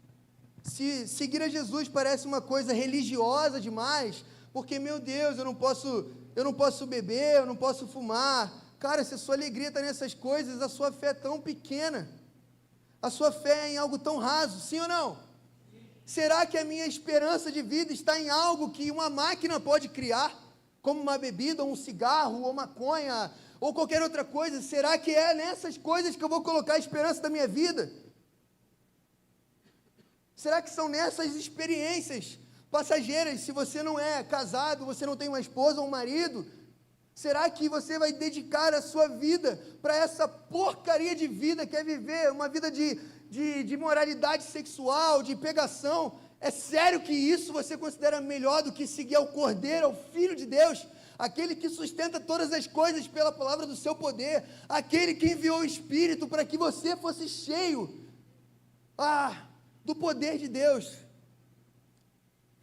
Se seguir a Jesus parece uma coisa religiosa demais, porque, meu Deus, eu não posso beber, eu não posso fumar. Cara, se a sua alegria está nessas coisas, a sua fé é tão pequena, a sua fé é em algo tão raso, sim ou não? Sim. Será que a minha esperança de vida está em algo que uma máquina pode criar, como uma bebida, ou um cigarro, ou maconha, ou qualquer outra coisa? Será que é nessas coisas que eu vou colocar a esperança da minha vida? Será que são nessas experiências passageiras, se você não é casado, você não tem uma esposa ou um marido, será que você vai dedicar a sua vida para essa porcaria de vida que é viver uma vida de moralidade sexual, de pegação? É sério que isso você considera melhor do que seguir ao Cordeiro, ao Filho de Deus, aquele que sustenta todas as coisas pela palavra do seu poder, aquele que enviou o Espírito para que você fosse cheio do poder de Deus?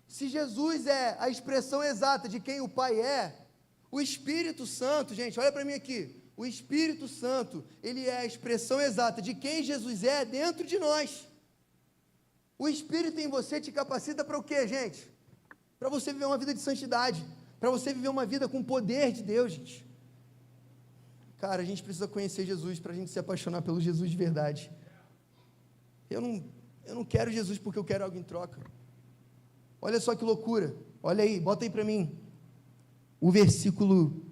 Se Jesus é a expressão exata de quem o Pai é, o Espírito Santo, gente, olha para mim aqui, o Espírito Santo, ele é a expressão exata de quem Jesus é dentro de nós. O Espírito em você te capacita para o quê, gente? Para você viver uma vida de santidade, para você viver uma vida com o poder de Deus, gente. Cara, a gente precisa conhecer Jesus para a gente se apaixonar pelo Jesus de verdade. Eu não quero Jesus porque eu quero algo em troca. Olha só que loucura, olha aí, bota aí para mim. O versículo,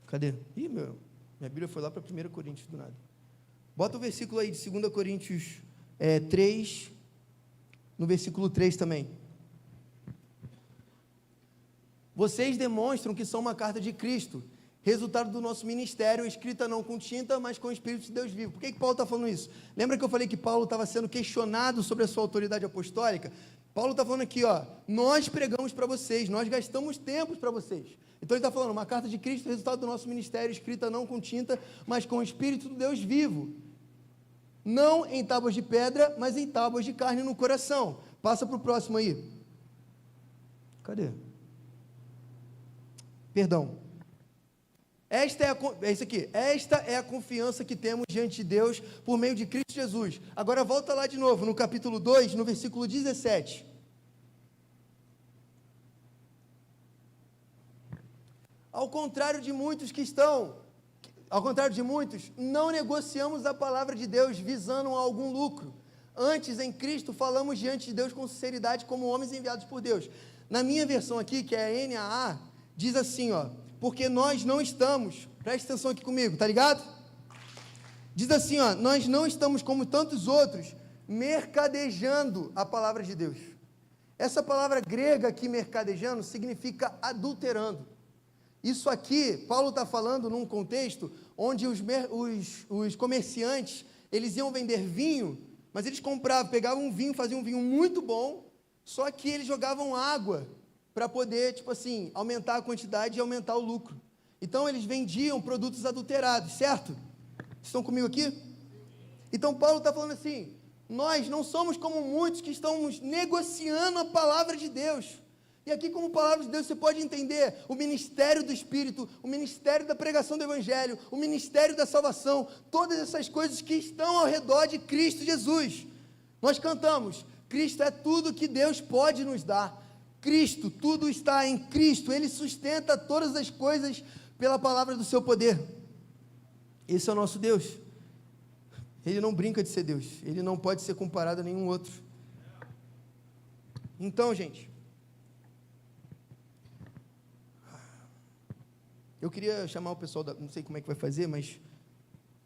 cadê? Minha Bíblia foi lá para 1 Coríntios do nada. Bota o versículo aí de 2 Coríntios 3, no versículo 3 também. Vocês demonstram que são uma carta de Cristo, resultado do nosso ministério, escrita não com tinta, mas com o Espírito de Deus vivo. Por que Paulo está falando isso? Lembra que eu falei que Paulo estava sendo questionado sobre a sua autoridade apostólica? Paulo está falando aqui, ó, nós pregamos para vocês, nós gastamos tempos para vocês. Então ele está falando, uma carta de Cristo, resultado do nosso ministério, escrita não com tinta, mas com o Espírito de Deus vivo. Não em tábuas de pedra, mas em tábuas de carne no coração. Passa para o próximo aí. Cadê? Perdão. É isso aqui. Esta é a confiança que temos diante de Deus por meio de Cristo Jesus. Agora volta lá de novo, no capítulo 2, no versículo 17. Ao contrário de muitos, não negociamos a palavra de Deus visando algum lucro. Antes, em Cristo, falamos diante de Deus com sinceridade como homens enviados por Deus. Na minha versão aqui, que é a NAA, diz assim, ó, porque nós não estamos, preste atenção aqui comigo, tá ligado? Diz assim, ó, nós não estamos como tantos outros, mercadejando a palavra de Deus. Essa palavra grega aqui, mercadejando, significa adulterando. Isso aqui, Paulo está falando num contexto onde os comerciantes, eles iam vender vinho, mas eles pegavam um vinho, faziam um vinho muito bom, só que eles jogavam água para poder, tipo assim, aumentar a quantidade e aumentar o lucro. Então, eles vendiam produtos adulterados, certo? Estão comigo aqui? Então, Paulo está falando assim, nós não somos como muitos que estamos negociando a palavra de Deus. E aqui, como palavra de Deus, você pode entender o ministério do Espírito, o ministério da pregação do Evangelho, o ministério da salvação, todas essas coisas que estão ao redor de Cristo Jesus. Nós cantamos, Cristo é tudo que Deus pode nos dar. Cristo, tudo está em Cristo, Ele sustenta todas as coisas pela palavra do seu poder. Esse é o nosso Deus. Ele não brinca de ser Deus, Ele não pode ser comparado a nenhum outro. Então, gente, eu queria chamar o pessoal, não sei como é que vai fazer, mas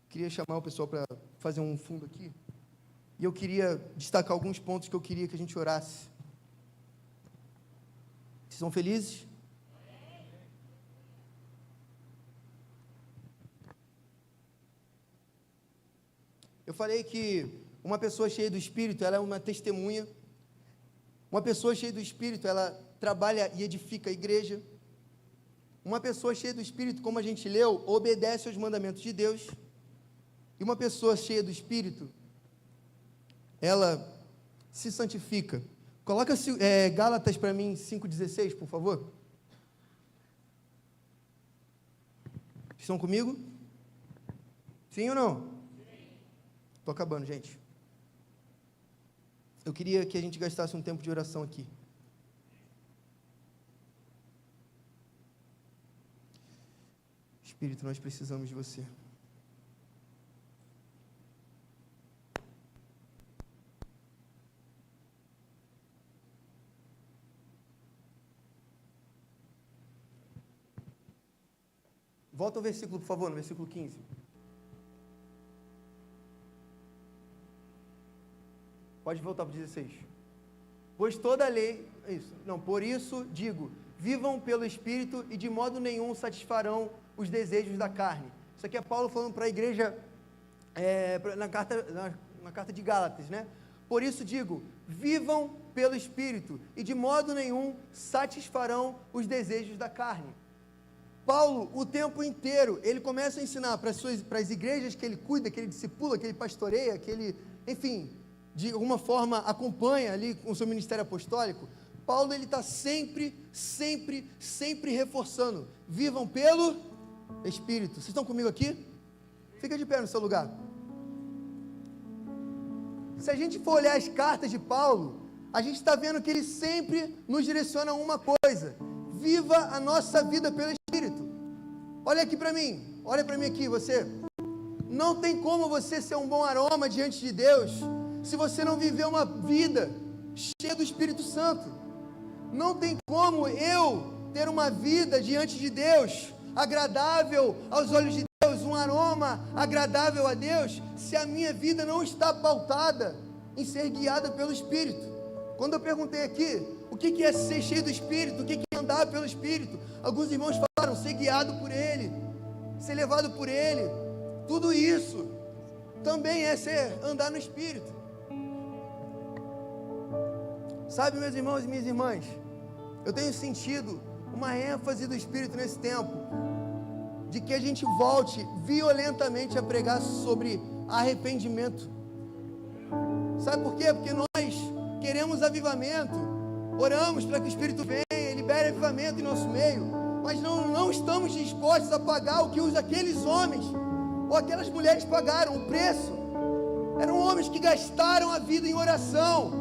queria chamar o pessoal para fazer um fundo aqui, e eu queria destacar alguns pontos que eu queria que a gente orasse. Vocês são felizes? Eu falei que uma pessoa cheia do Espírito, ela é uma testemunha. Uma pessoa cheia do Espírito, ela trabalha e edifica a igreja. Uma pessoa cheia do Espírito, como a gente leu, obedece aos mandamentos de Deus. E uma pessoa cheia do Espírito, ela se santifica. Coloca Gálatas para mim, 5,16, por favor. Estão comigo? Sim ou não? Estou acabando, gente. Eu queria que a gente gastasse um tempo de oração aqui. Espírito, nós precisamos de você. Volta ao versículo, por favor, no versículo 15. Pode voltar para o 16. Pois toda a lei... por isso digo, vivam pelo Espírito e de modo nenhum satisfarão os desejos da carne. Isso aqui é Paulo falando para a igreja na carta de Gálatas, né? Por isso digo, vivam pelo Espírito e de modo nenhum satisfarão os desejos da carne. Paulo, o tempo inteiro, ele começa a ensinar para as igrejas que ele cuida, que ele discipula, que ele pastoreia, que ele, enfim, de alguma forma acompanha ali com o seu ministério apostólico. Paulo, ele está sempre reforçando, vivam pelo Espírito. Vocês estão comigo aqui? Fica de pé no seu lugar. Se a gente for olhar as cartas de Paulo, a gente está vendo que ele sempre nos direciona a uma coisa: viva a nossa vida pelo Espírito. Olha aqui para mim, olha para mim aqui, você. Não tem como você ser um bom aroma diante de Deus se você não viver uma vida cheia do Espírito Santo. Não tem como eu ter uma vida diante de Deus agradável aos olhos de Deus, um aroma agradável a Deus, se a minha vida não está pautada em ser guiada pelo Espírito. Quando eu perguntei aqui, O que é ser cheio do Espírito? O que é andar pelo Espírito? Alguns irmãos falaram, ser guiado por Ele, ser levado por Ele. Tudo isso também é andar no Espírito. Sabe, meus irmãos e minhas irmãs, eu tenho sentido uma ênfase do Espírito nesse tempo, de que a gente volte violentamente a pregar sobre arrependimento. Sabe por quê? Porque nós queremos avivamento, oramos para que o Espírito venha, libere avivamento em nosso meio, mas não estamos dispostos a pagar o que aqueles homens ou aquelas mulheres pagaram, o preço. Eram homens que gastaram a vida em oração,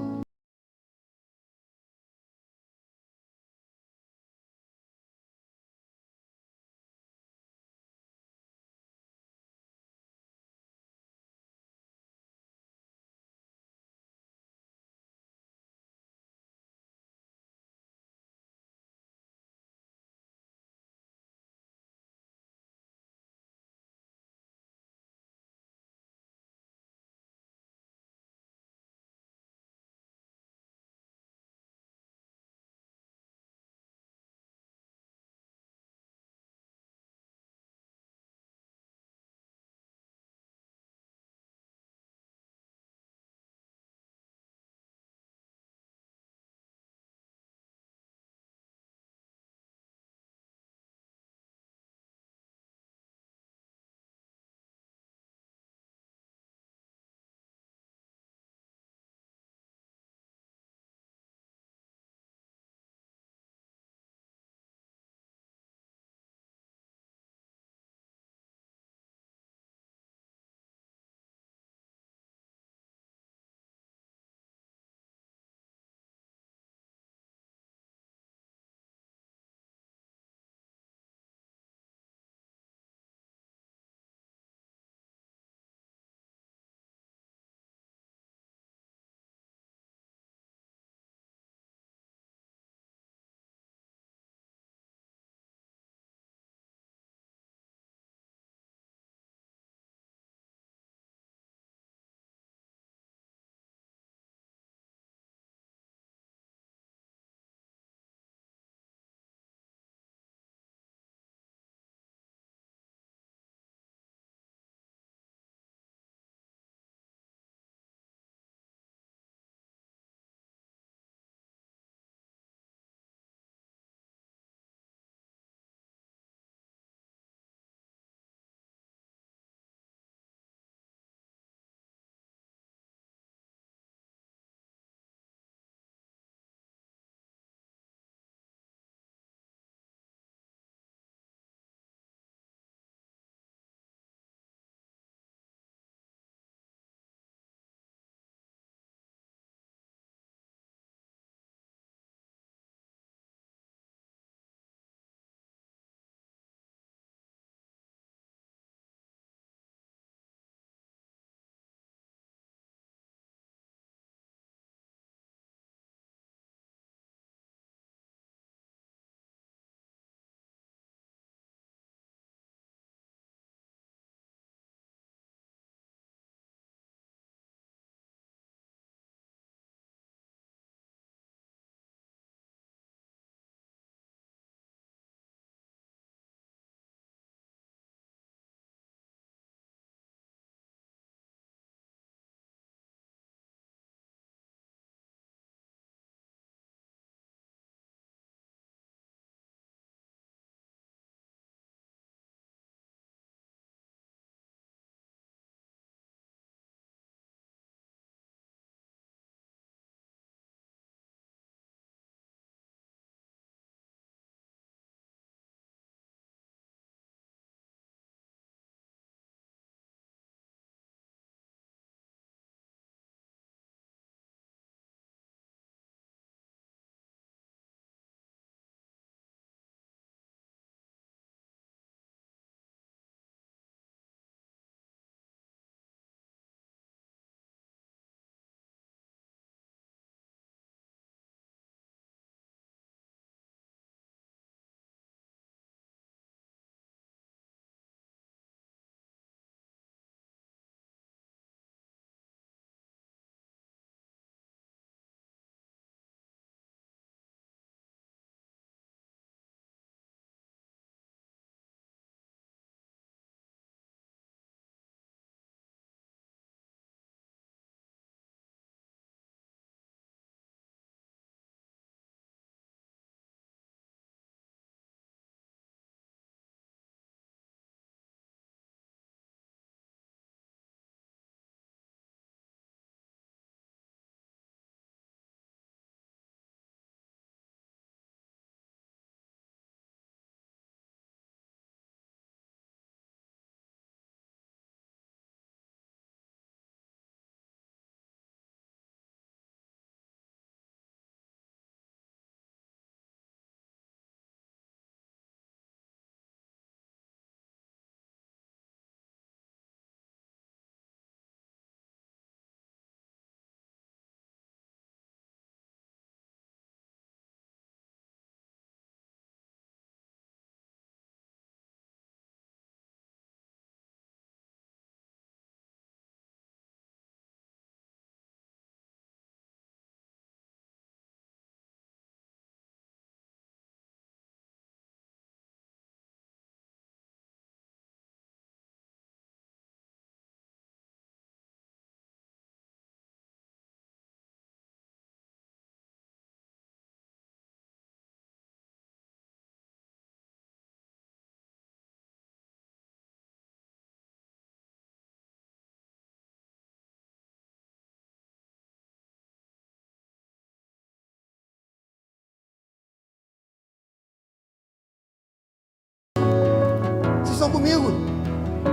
estão comigo?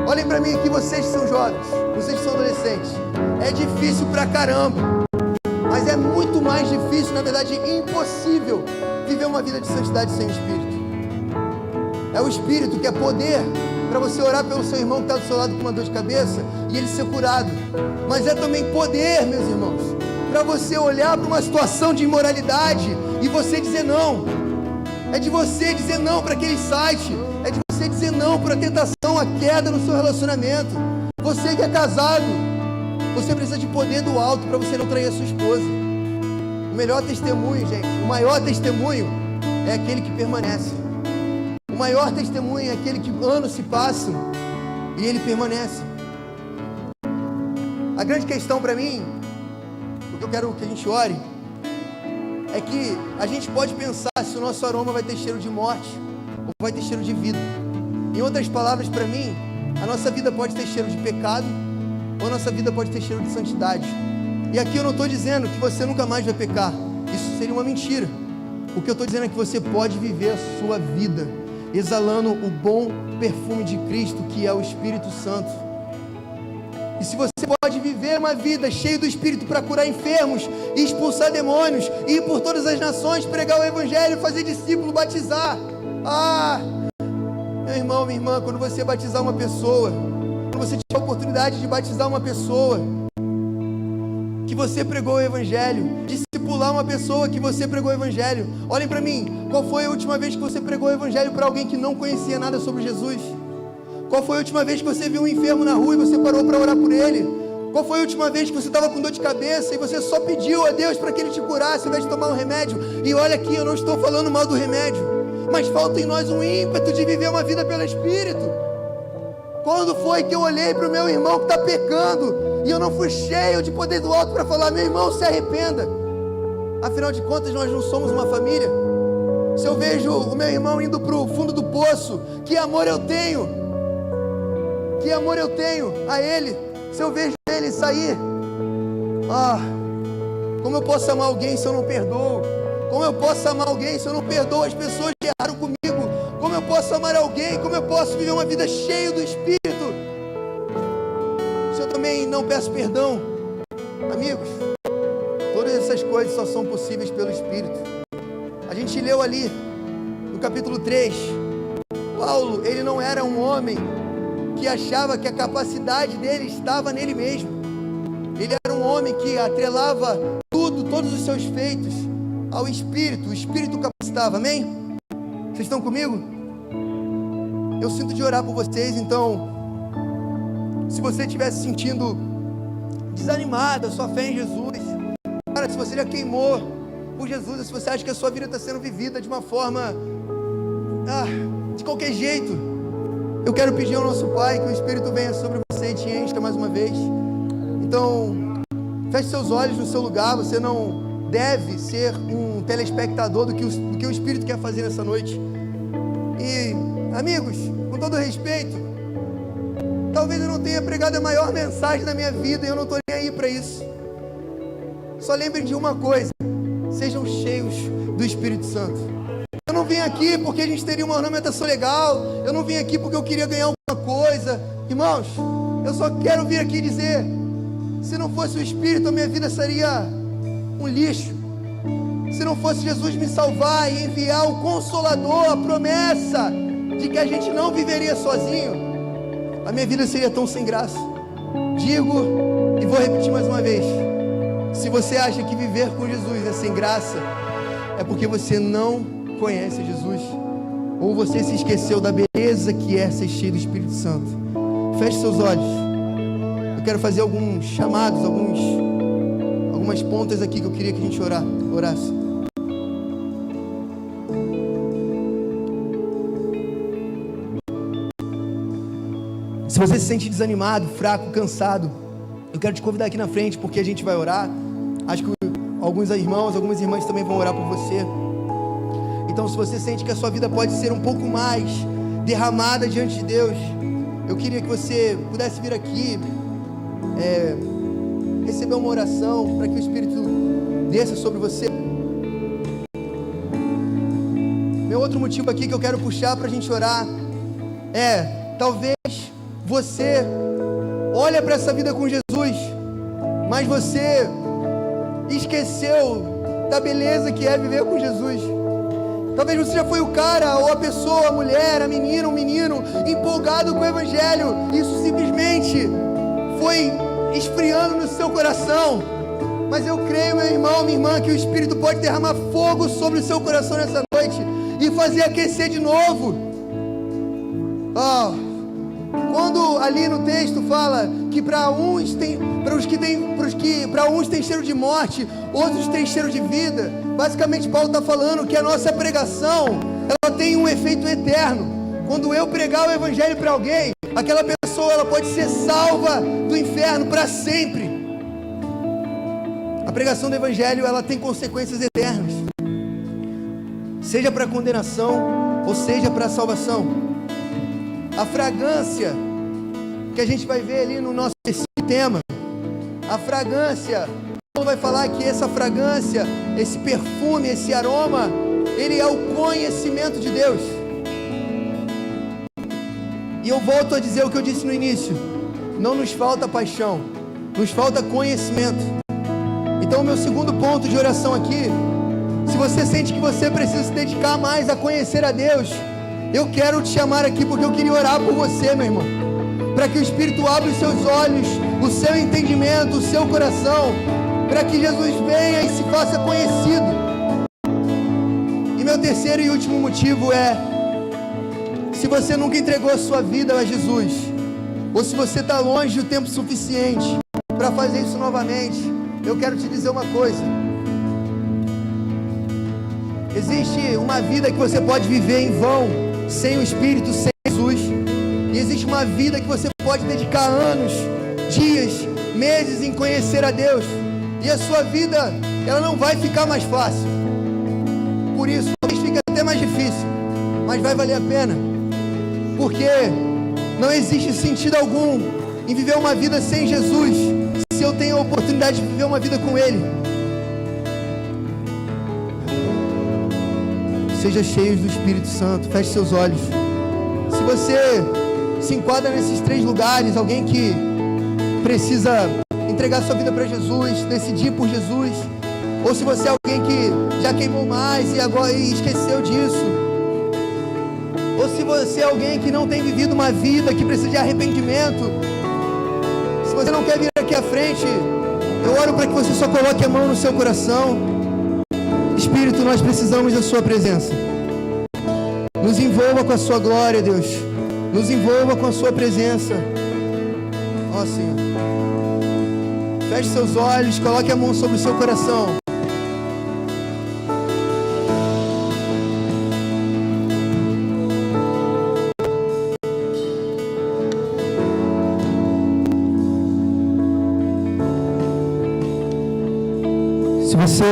Olhem para mim aqui, vocês que são jovens, vocês que são adolescentes. É difícil pra caramba, mas é muito mais difícil, na verdade impossível, viver uma vida de santidade sem o Espírito. É o Espírito que é poder para você orar pelo seu irmão que está do seu lado com uma dor de cabeça e ele ser curado. Mas é também poder, meus irmãos, para você olhar para uma situação de imoralidade e você dizer não. É de você dizer não para aquele site. É de você dizer não para a tentação, a queda no seu relacionamento. Você que é casado, você precisa de poder do alto para você não trair a sua esposa. O melhor testemunho, gente, o maior testemunho é aquele que permanece. O maior testemunho é aquele que anos se passam e ele permanece. A grande questão para mim, o que eu quero que a gente ore, é que a gente pode pensar se o nosso aroma vai ter cheiro de morte ou vai ter cheiro de vida. Em outras palavras, para mim, a nossa vida pode ter cheiro de pecado ou a nossa vida pode ter cheiro de santidade. E aqui eu não estou dizendo que você nunca mais vai pecar. Isso seria uma mentira. O que eu estou dizendo é que você pode viver a sua vida exalando o bom perfume de Cristo, que é o Espírito Santo. E se você pode viver uma vida cheia do Espírito para curar enfermos e expulsar demônios, e ir por todas as nações, pregar o Evangelho, fazer discípulo, batizar. Meu irmão, minha irmã, quando você batizar uma pessoa, quando você tiver a oportunidade de batizar uma pessoa que você pregou o Evangelho, discipular uma pessoa que você pregou o Evangelho, olhem para mim, qual foi a última vez que você pregou o Evangelho para alguém que não conhecia nada sobre Jesus? Qual foi a última vez que você viu um enfermo na rua e você parou para orar por ele? Qual foi a última vez que você estava com dor de cabeça e você só pediu a Deus para que Ele te curasse ao invés de tomar um remédio? E olha aqui, eu não estou falando mal do remédio, mas falta em nós um ímpeto de viver uma vida pelo Espírito. Quando foi que eu olhei para o meu irmão que está pecando e eu não fui cheio de poder do alto para falar: meu irmão, se arrependa? Afinal de contas, nós não somos uma família? Se eu vejo o meu irmão indo para o fundo do poço, que amor eu tenho? Que amor eu tenho a ele? Se eu vejo ele sair, como eu posso amar alguém se eu não perdoo? Como eu posso amar alguém se eu não perdoo as pessoas que erraram comigo? Como eu posso amar alguém? Como eu posso viver uma vida cheia do Espírito se eu também não peço perdão? Amigos, todas essas coisas só são possíveis pelo Espírito. A gente leu ali no capítulo 3, Paulo, ele não era um homem que achava que a capacidade dele estava nele mesmo. Ele era um homem que atrelava tudo, todos os seus feitos ao Espírito. O Espírito capacitava, amém? Vocês estão comigo? Eu sinto de orar por vocês, então, se você estiver se sentindo desanimado, a sua fé em Jesus, cara, se você já queimou por Jesus, se você acha que a sua vida está sendo vivida de uma forma, de qualquer jeito, eu quero pedir ao nosso Pai que o Espírito venha sobre você e te encha mais uma vez. Então, feche seus olhos no seu lugar. Você não deve ser um telespectador do que o Espírito quer fazer nessa noite. E, amigos, com todo respeito, talvez eu não tenha pregado a maior mensagem da minha vida e eu não estou nem aí para isso. Só lembrem de uma coisa: sejam cheios do Espírito Santo. Eu não vim aqui porque a gente teria uma ornamentação legal. Eu não vim aqui porque eu queria ganhar alguma coisa. Irmãos, eu só quero vir aqui dizer: se não fosse o Espírito, a minha vida seria um lixo. Se não fosse Jesus me salvar e enviar o Consolador, a promessa de que a gente não viveria sozinho, a minha vida seria tão sem graça. Digo e vou repetir mais uma vez: se você acha que viver com Jesus é sem graça, é porque você não conhece Jesus, ou você se esqueceu da beleza que é ser cheio do Espírito Santo. Feche seus olhos. Eu quero fazer alguns chamados, algumas pontas aqui que eu queria que a gente orasse. Se você se sente desanimado, fraco, cansado, eu quero te convidar aqui na frente, porque a gente vai orar. Acho que alguns irmãos, algumas irmãs também vão orar por você. Então, se você sente que a sua vida pode ser um pouco mais derramada diante de Deus, eu queria que você pudesse vir aqui, receber uma oração para que o Espírito desça sobre você. Meu outro motivo aqui que eu quero puxar para a gente orar é: Talvez você olha para essa vida com Jesus, mas você esqueceu da beleza que é viver com Jesus. Talvez você já foi o cara, ou a pessoa, a mulher, a menina, o menino, empolgado com o Evangelho. Isso simplesmente foi esfriando no seu coração. Mas eu creio, meu irmão, minha irmã, que o Espírito pode derramar fogo sobre o seu coração nessa noite e fazer aquecer de novo. Quando ali no texto fala que para uns tem cheiro de morte, outros tem cheiro de vida, basicamente Paulo está falando que a nossa pregação, ela tem um efeito eterno. Quando eu pregar o Evangelho para alguém, aquela pessoa, ela pode ser salva do inferno para sempre. A pregação do Evangelho, ela tem consequências eternas, seja para condenação ou seja para salvação. A fragrância que a gente vai ver ali no nosso tema, a fragrância, Paulo vai falar que essa fragrância, esse perfume, esse aroma, ele é o conhecimento de Deus. E eu volto a dizer o que eu disse no início: não nos falta paixão, nos falta conhecimento. Então o meu segundo ponto de oração aqui, se você sente que você precisa se dedicar mais a conhecer a Deus, eu quero te chamar aqui porque eu queria orar por você, meu irmão, para que o Espírito abra os seus olhos, o seu entendimento, o seu coração, para que Jesus venha e se faça conhecido. E meu terceiro e último motivo é: se você nunca entregou a sua vida a Jesus, ou se você está longe o tempo suficiente para fazer isso novamente, eu quero te dizer uma coisa: existe uma vida que você pode viver em vão, sem o Espírito, sem Jesus, e existe uma vida que você pode dedicar anos, dias, meses em conhecer a Deus, e a sua vida, ela não vai ficar mais fácil. Por isso, talvez fique até mais difícil, mas vai valer a pena, porque não existe sentido algum em viver uma vida sem Jesus, se eu tenho a oportunidade de viver uma vida com Ele. Seja cheio do Espírito Santo, feche seus olhos. Se você se enquadra nesses 3 lugares, alguém que precisa entregar sua vida para Jesus, decidir por Jesus, ou se você é alguém que já queimou mais e agora esqueceu disso, ou se você é alguém que não tem vivido uma vida, que precisa de arrependimento, se você não quer vir aqui à frente, eu oro para que você só coloque a mão no seu coração. Espírito, nós precisamos da sua presença. Nos envolva com a sua glória, Deus. Nos envolva com a sua presença. Ó Senhor, feche seus olhos, coloque a mão sobre o seu coração. Se você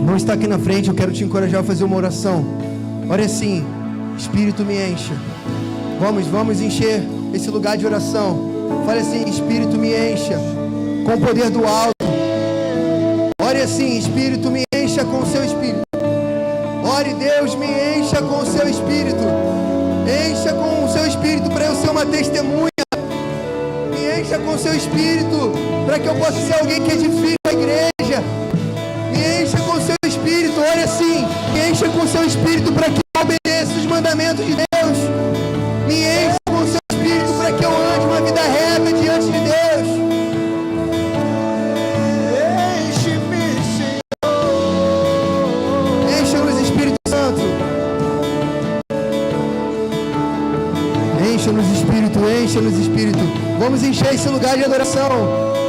não está aqui na frente, eu quero te encorajar a fazer uma oração. Ore assim: Espírito, me encha. Vamos encher esse lugar de oração. Fale assim: Espírito, me encha com o poder do alto. Ore assim: Espírito, me encha com o seu Espírito. Ore: Deus, me encha com o seu Espírito. Encha com o seu Espírito para eu ser uma testemunha. Me encha com o seu Espírito para que eu possa ser alguém que edifica a igreja. Me encha com o seu Espírito. Ore assim: me encha com o seu Espírito para que eu obedeça os mandamentos de Deus. Me encha com o seu Espírito para que eu ande uma vida reta diante de Deus. Enche-me, Senhor. Encha-nos, Espírito Santo. Encha-nos, Espírito. Encha-nos, Espírito. Vamos encher esse lugar de adoração.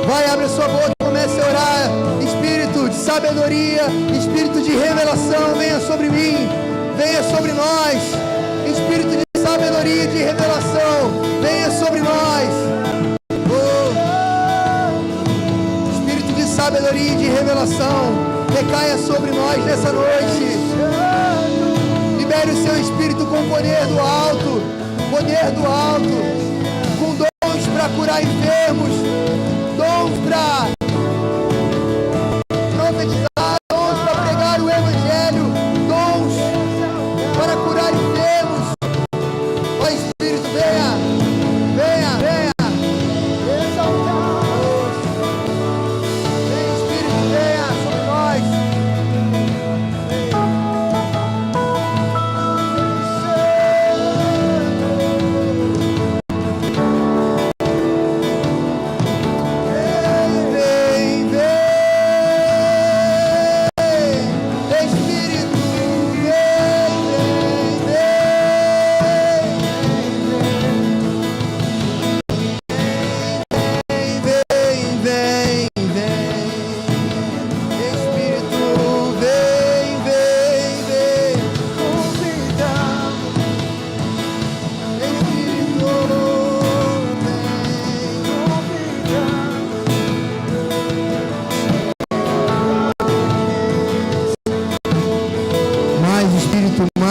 Vai, abre a sua boca e comece a orar. Espírito de sabedoria, Espírito de revelação, venha sobre mim, venha sobre nós. Espírito de sabedoria e de revelação, venha sobre nós. Espírito de sabedoria e de revelação, recaia sobre nós nessa noite. Libere o seu Espírito com poder do alto, com dons para curar enfermos, dons para profetizar, dons para pregar o Evangelho, dons para curar enfermos. Ó Espírito, vem.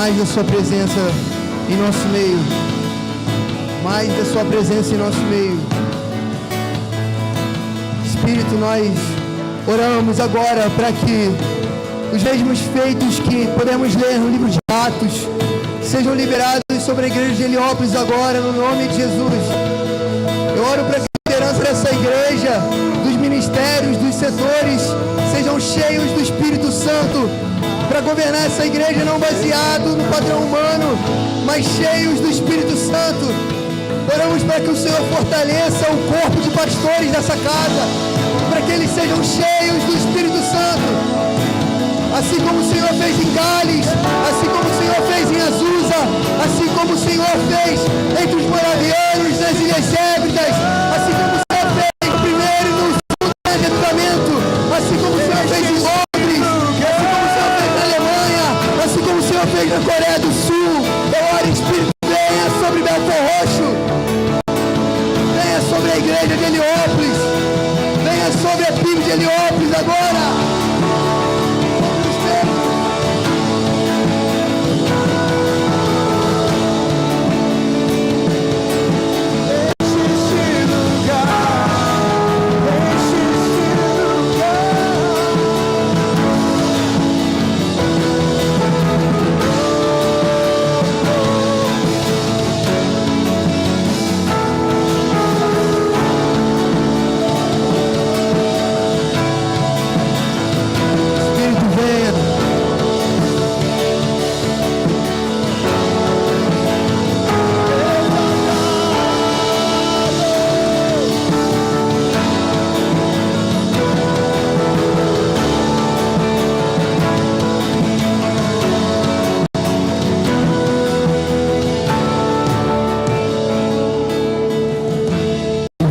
mais da sua presença em nosso meio. Mais da sua presença em nosso meio. Espírito, nós oramos agora para que os mesmos feitos que podemos ler no livro de Atos sejam liberados sobre a igreja de Heliópolis agora, no nome de Jesus. Eu oro para que a liderança dessa igreja, dos ministérios, dos setores, sejam cheios do Espírito Santo para governar essa igreja, não baseado no padrão humano, mas cheios do Espírito Santo. Oramos para que o Senhor fortaleça o corpo de pastores dessa casa, para que eles sejam cheios do Espírito Santo, assim como o Senhor fez em Gales, assim como o Senhor fez em Azusa, assim como o Senhor fez entre os moravianos nas Ilhas Hébridas, assim como o Senhor fez no primeiro e no segundo ajuntamento, assim como o Senhor fez em Londres, assim como o Senhor fez na Alemanha, assim como o Senhor fez na Coreia do Sul. Eu oro, Espírito, venha sobre Belfort Roxo, venha sobre a igreja de Heliópolis, venha sobre a PIB de Heliópolis agora.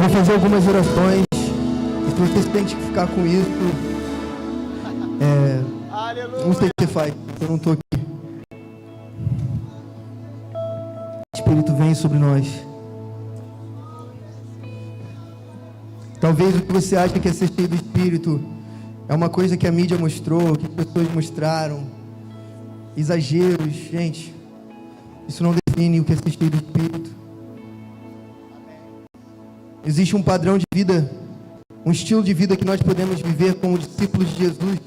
Fazer algumas orações, e se você tem que ficar com isso, não sei o que você faz, eu não estou aqui. Espírito, vem sobre nós. Talvez o que você acha que é ser cheio do Espírito é uma coisa que a mídia mostrou, que as pessoas mostraram, exageros. Gente, isso não define o que é ser cheio do Espírito. Existe um padrão de vida, um estilo de vida que nós podemos viver como discípulos de Jesus,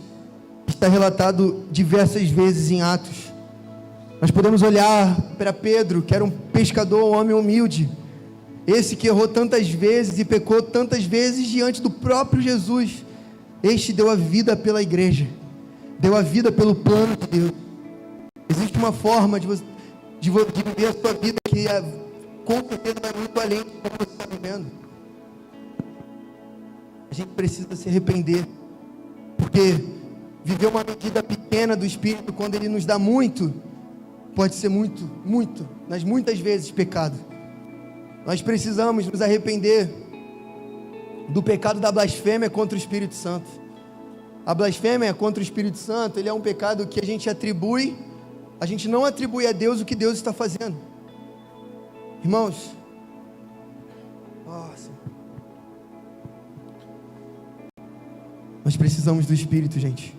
que está relatado diversas vezes em Atos. Nós podemos olhar para Pedro, que era um pescador, um homem humilde, esse que errou tantas vezes e pecou tantas vezes diante do próprio Jesus. Este deu a vida pela igreja, deu a vida pelo plano de Deus. Existe uma forma de viver a sua vida que com certeza vai muito além de como você está vivendo. A gente precisa se arrepender, porque viver uma medida pequena do Espírito, quando Ele nos dá muito, pode ser muito, mas muitas vezes pecado. Nós precisamos nos arrepender do pecado da blasfêmia contra o Espírito Santo. A blasfêmia contra o Espírito Santo, ele é um pecado que a gente não atribui a Deus o que Deus está fazendo. Irmãos, nós precisamos do Espírito, gente.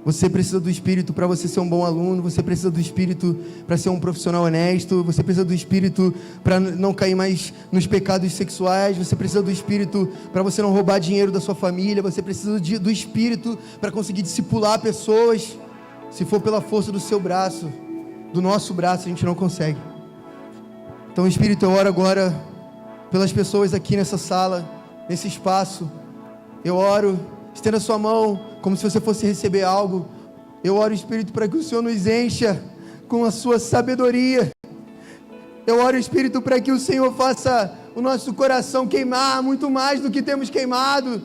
Você precisa do Espírito para você ser um bom aluno, você precisa do Espírito para ser um profissional honesto, você precisa do Espírito para não cair mais nos pecados sexuais, você precisa do Espírito para você não roubar dinheiro da sua família, você precisa do Espírito para conseguir discipular pessoas. Se for pela força do seu braço, do nosso braço, a gente não consegue. Então, Espírito, eu oro agora pelas pessoas aqui nessa sala, nesse espaço. Eu oro, estenda a sua mão, como se você fosse receber algo. Eu oro, Espírito, para que o Senhor nos encha com a sua sabedoria. Eu oro, Espírito, para que o Senhor faça o nosso coração queimar muito mais do que temos queimado.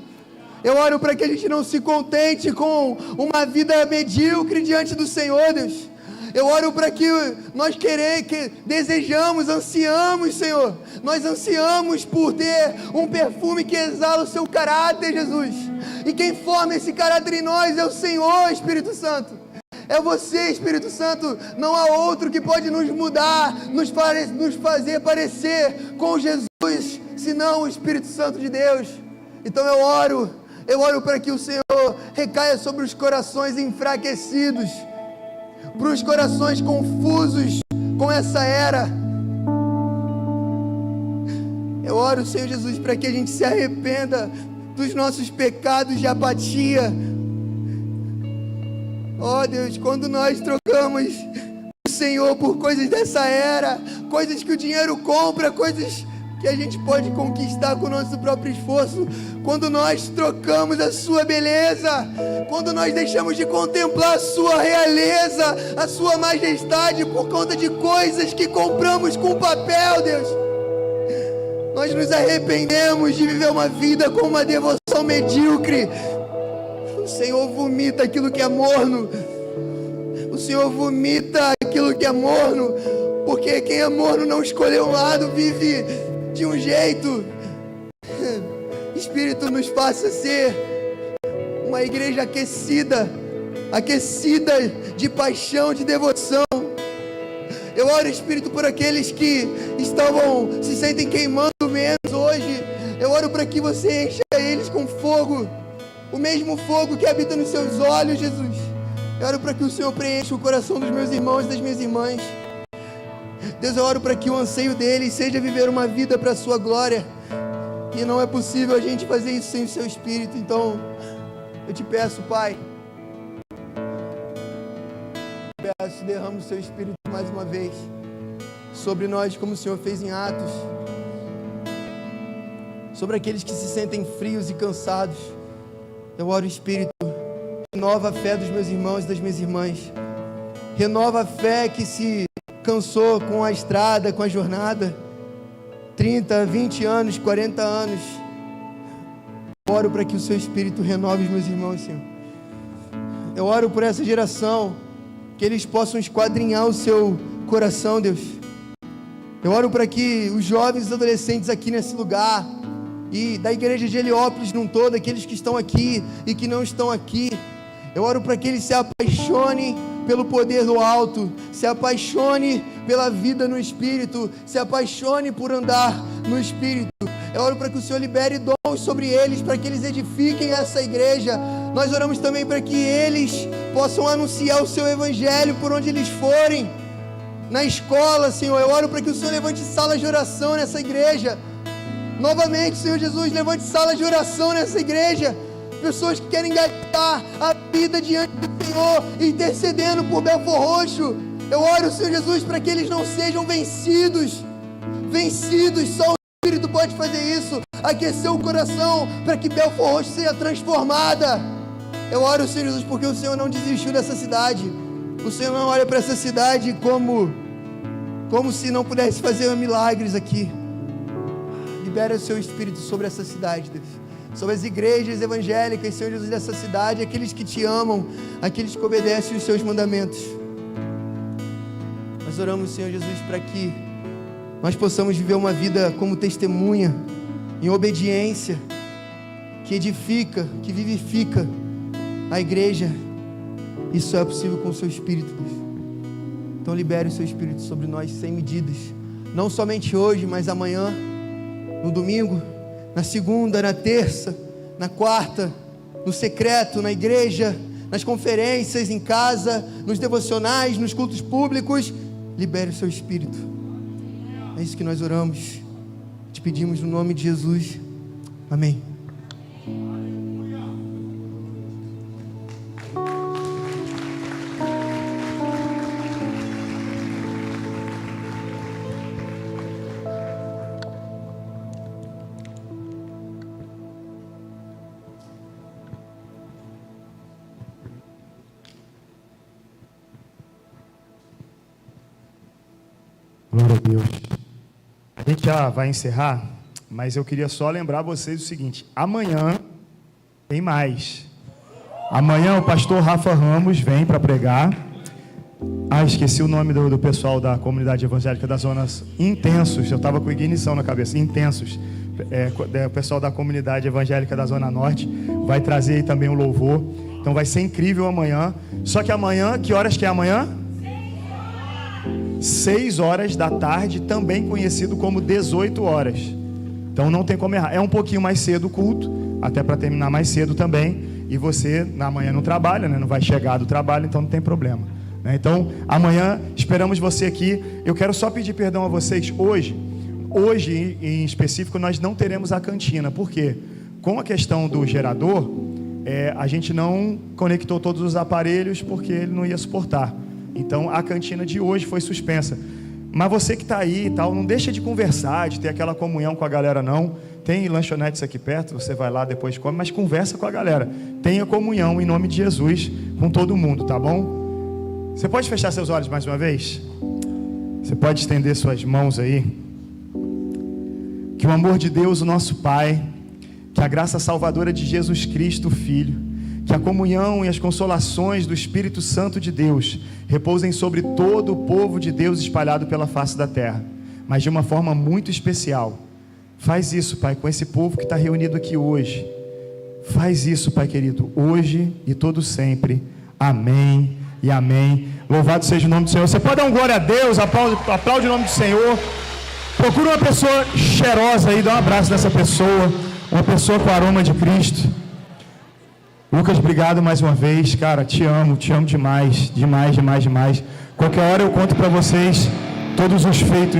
Eu oro para que a gente não se contente com uma vida medíocre diante do Senhor, Deus. Eu oro para que nós desejamos, ansiamos, Senhor. Nós ansiamos por ter um perfume que exala o seu caráter, Jesus. E quem forma esse caráter em nós é o Senhor, Espírito Santo. É você, Espírito Santo. Não há outro que pode nos mudar, nos fazer parecer com Jesus, senão o Espírito Santo de Deus. Então eu oro para que o Senhor recaia sobre os corações enfraquecidos. para os corações confusos com essa era. Eu oro, Senhor Jesus, para que a gente se arrependa dos nossos pecados de apatia. Ó Deus, quando nós trocamos o Senhor por coisas dessa era, coisas que o dinheiro compra, coisas que a gente pode conquistar com o nosso próprio esforço, quando nós trocamos a sua beleza, quando nós deixamos de contemplar a sua realeza, a sua majestade por conta de coisas que compramos com papel, Deus, nós nos arrependemos de viver uma vida com uma devoção medíocre. O Senhor vomita aquilo que é morno. O Senhor vomita aquilo que é morno, porque quem é morno não escolheu um lado, vive de um jeito. Espírito, nos faça ser uma igreja aquecida de paixão, de devoção. Eu oro, Espírito, por aqueles que se sentem queimando menos hoje. Eu oro para que você encha eles com fogo, o mesmo fogo que habita nos seus olhos, Jesus. Eu oro para que o Senhor preencha o coração dos meus irmãos e das minhas irmãs. Deus, eu oro para que o anseio deles seja viver uma vida para a sua glória. E não é possível a gente fazer isso sem o seu Espírito. Então, eu te peço, Pai, derrama o seu Espírito mais uma vez sobre nós, como o Senhor fez em Atos, sobre aqueles que se sentem frios e cansados. Eu oro, Espírito, renova a fé dos meus irmãos e das minhas irmãs, renova a fé que se cansou com a estrada, com a jornada, 30, 20 anos, 40 anos. Eu oro para que o seu Espírito renove os meus irmãos, Senhor. Eu oro por essa geração, que eles possam esquadrinhar o seu coração, Deus. Eu oro para que os jovens e adolescentes aqui nesse lugar, e da igreja de Heliópolis num todo, aqueles que estão aqui e que não estão aqui, eu oro para que eles se apaixonem pelo poder do alto, se apaixone pela vida no Espírito, se apaixone por andar no Espírito. Eu oro para que o Senhor libere dons sobre eles, para que eles edifiquem essa igreja. Nós oramos também para que eles possam anunciar o seu evangelho por onde eles forem. Na escola, Senhor, eu oro para que o Senhor levante salas de oração nessa igreja. Novamente, Senhor Jesus, levante salas de oração nessa igreja. Pessoas que querem gastar a vida diante do Senhor, intercedendo por Belfor Roxo. Eu oro, Senhor Jesus, para que eles não sejam vencidos. Só o Espírito pode fazer isso, aquecer o coração para que Belfor Roxo seja transformada. Eu oro, Senhor Jesus, porque o Senhor não desistiu dessa cidade. O Senhor não olha para essa cidade como se não pudesse fazer milagres aqui. Libera o seu Espírito sobre essa cidade, Deus, sobre as igrejas evangélicas, Senhor Jesus, dessa cidade, aqueles que te amam, aqueles que obedecem os seus mandamentos. Nós oramos, Senhor Jesus, para que nós possamos viver uma vida como testemunha, em obediência, que edifica, que vivifica a igreja. Isso só é possível com o seu Espírito, Deus. Então libere o seu Espírito sobre nós sem medidas, não somente hoje, mas amanhã, no domingo, na segunda, na terça, na quarta, no secreto, na igreja, nas conferências, em casa, nos devocionais, nos cultos públicos. Libere o seu Espírito. É isso que nós oramos, te pedimos no nome de Jesus. Amém. Glória a Deus. A gente já vai encerrar, mas eu queria só lembrar vocês o seguinte: amanhã tem mais. Amanhã o pastor Rafa Ramos vem para pregar. Esqueci o nome do pessoal da comunidade evangélica das zonas Intensos. Eu estava com ignição na cabeça. Intensos. O pessoal da comunidade evangélica da Zona Norte vai trazer aí também o louvor. Então vai ser incrível amanhã. Só que amanhã, que horas que é amanhã? 6 horas da tarde, também conhecido como 18 horas. Então não tem como errar. É um pouquinho mais cedo o culto, até para terminar mais cedo também. E você na manhã não trabalha, né? Não vai chegar do trabalho, então não tem problema. né? Então, amanhã esperamos você aqui. Eu quero só pedir perdão a vocês hoje em específico, nós não teremos a cantina. Por quê? Com a questão do gerador, a gente não conectou todos os aparelhos porque ele não ia suportar. Então, a cantina de hoje foi suspensa. Mas você que está aí e tal, não deixa de conversar, de ter aquela comunhão com a galera, não. Tem lanchonetes aqui perto, você vai lá, depois come, mas conversa com a galera. Tenha comunhão em nome de Jesus com todo mundo, tá bom? Você pode fechar seus olhos mais uma vez? Você pode estender suas mãos aí? Que o amor de Deus, o nosso Pai, que a graça salvadora de Jesus Cristo, Filho, que a comunhão e as consolações do Espírito Santo de Deus repousem sobre todo o povo de Deus espalhado pela face da terra, mas de uma forma muito especial. Faz isso, Pai, com esse povo que está reunido aqui hoje. Faz isso, Pai querido, hoje e todo sempre. Amém e amém. Louvado seja o nome do Senhor. Você pode dar um glória a Deus, aplaude o nome do Senhor. Procura uma pessoa cheirosa aí, dá um abraço nessa pessoa, uma pessoa com o aroma de Cristo. Lucas, obrigado mais uma vez, cara, te amo demais, demais. Qualquer hora eu conto para vocês todos os feitos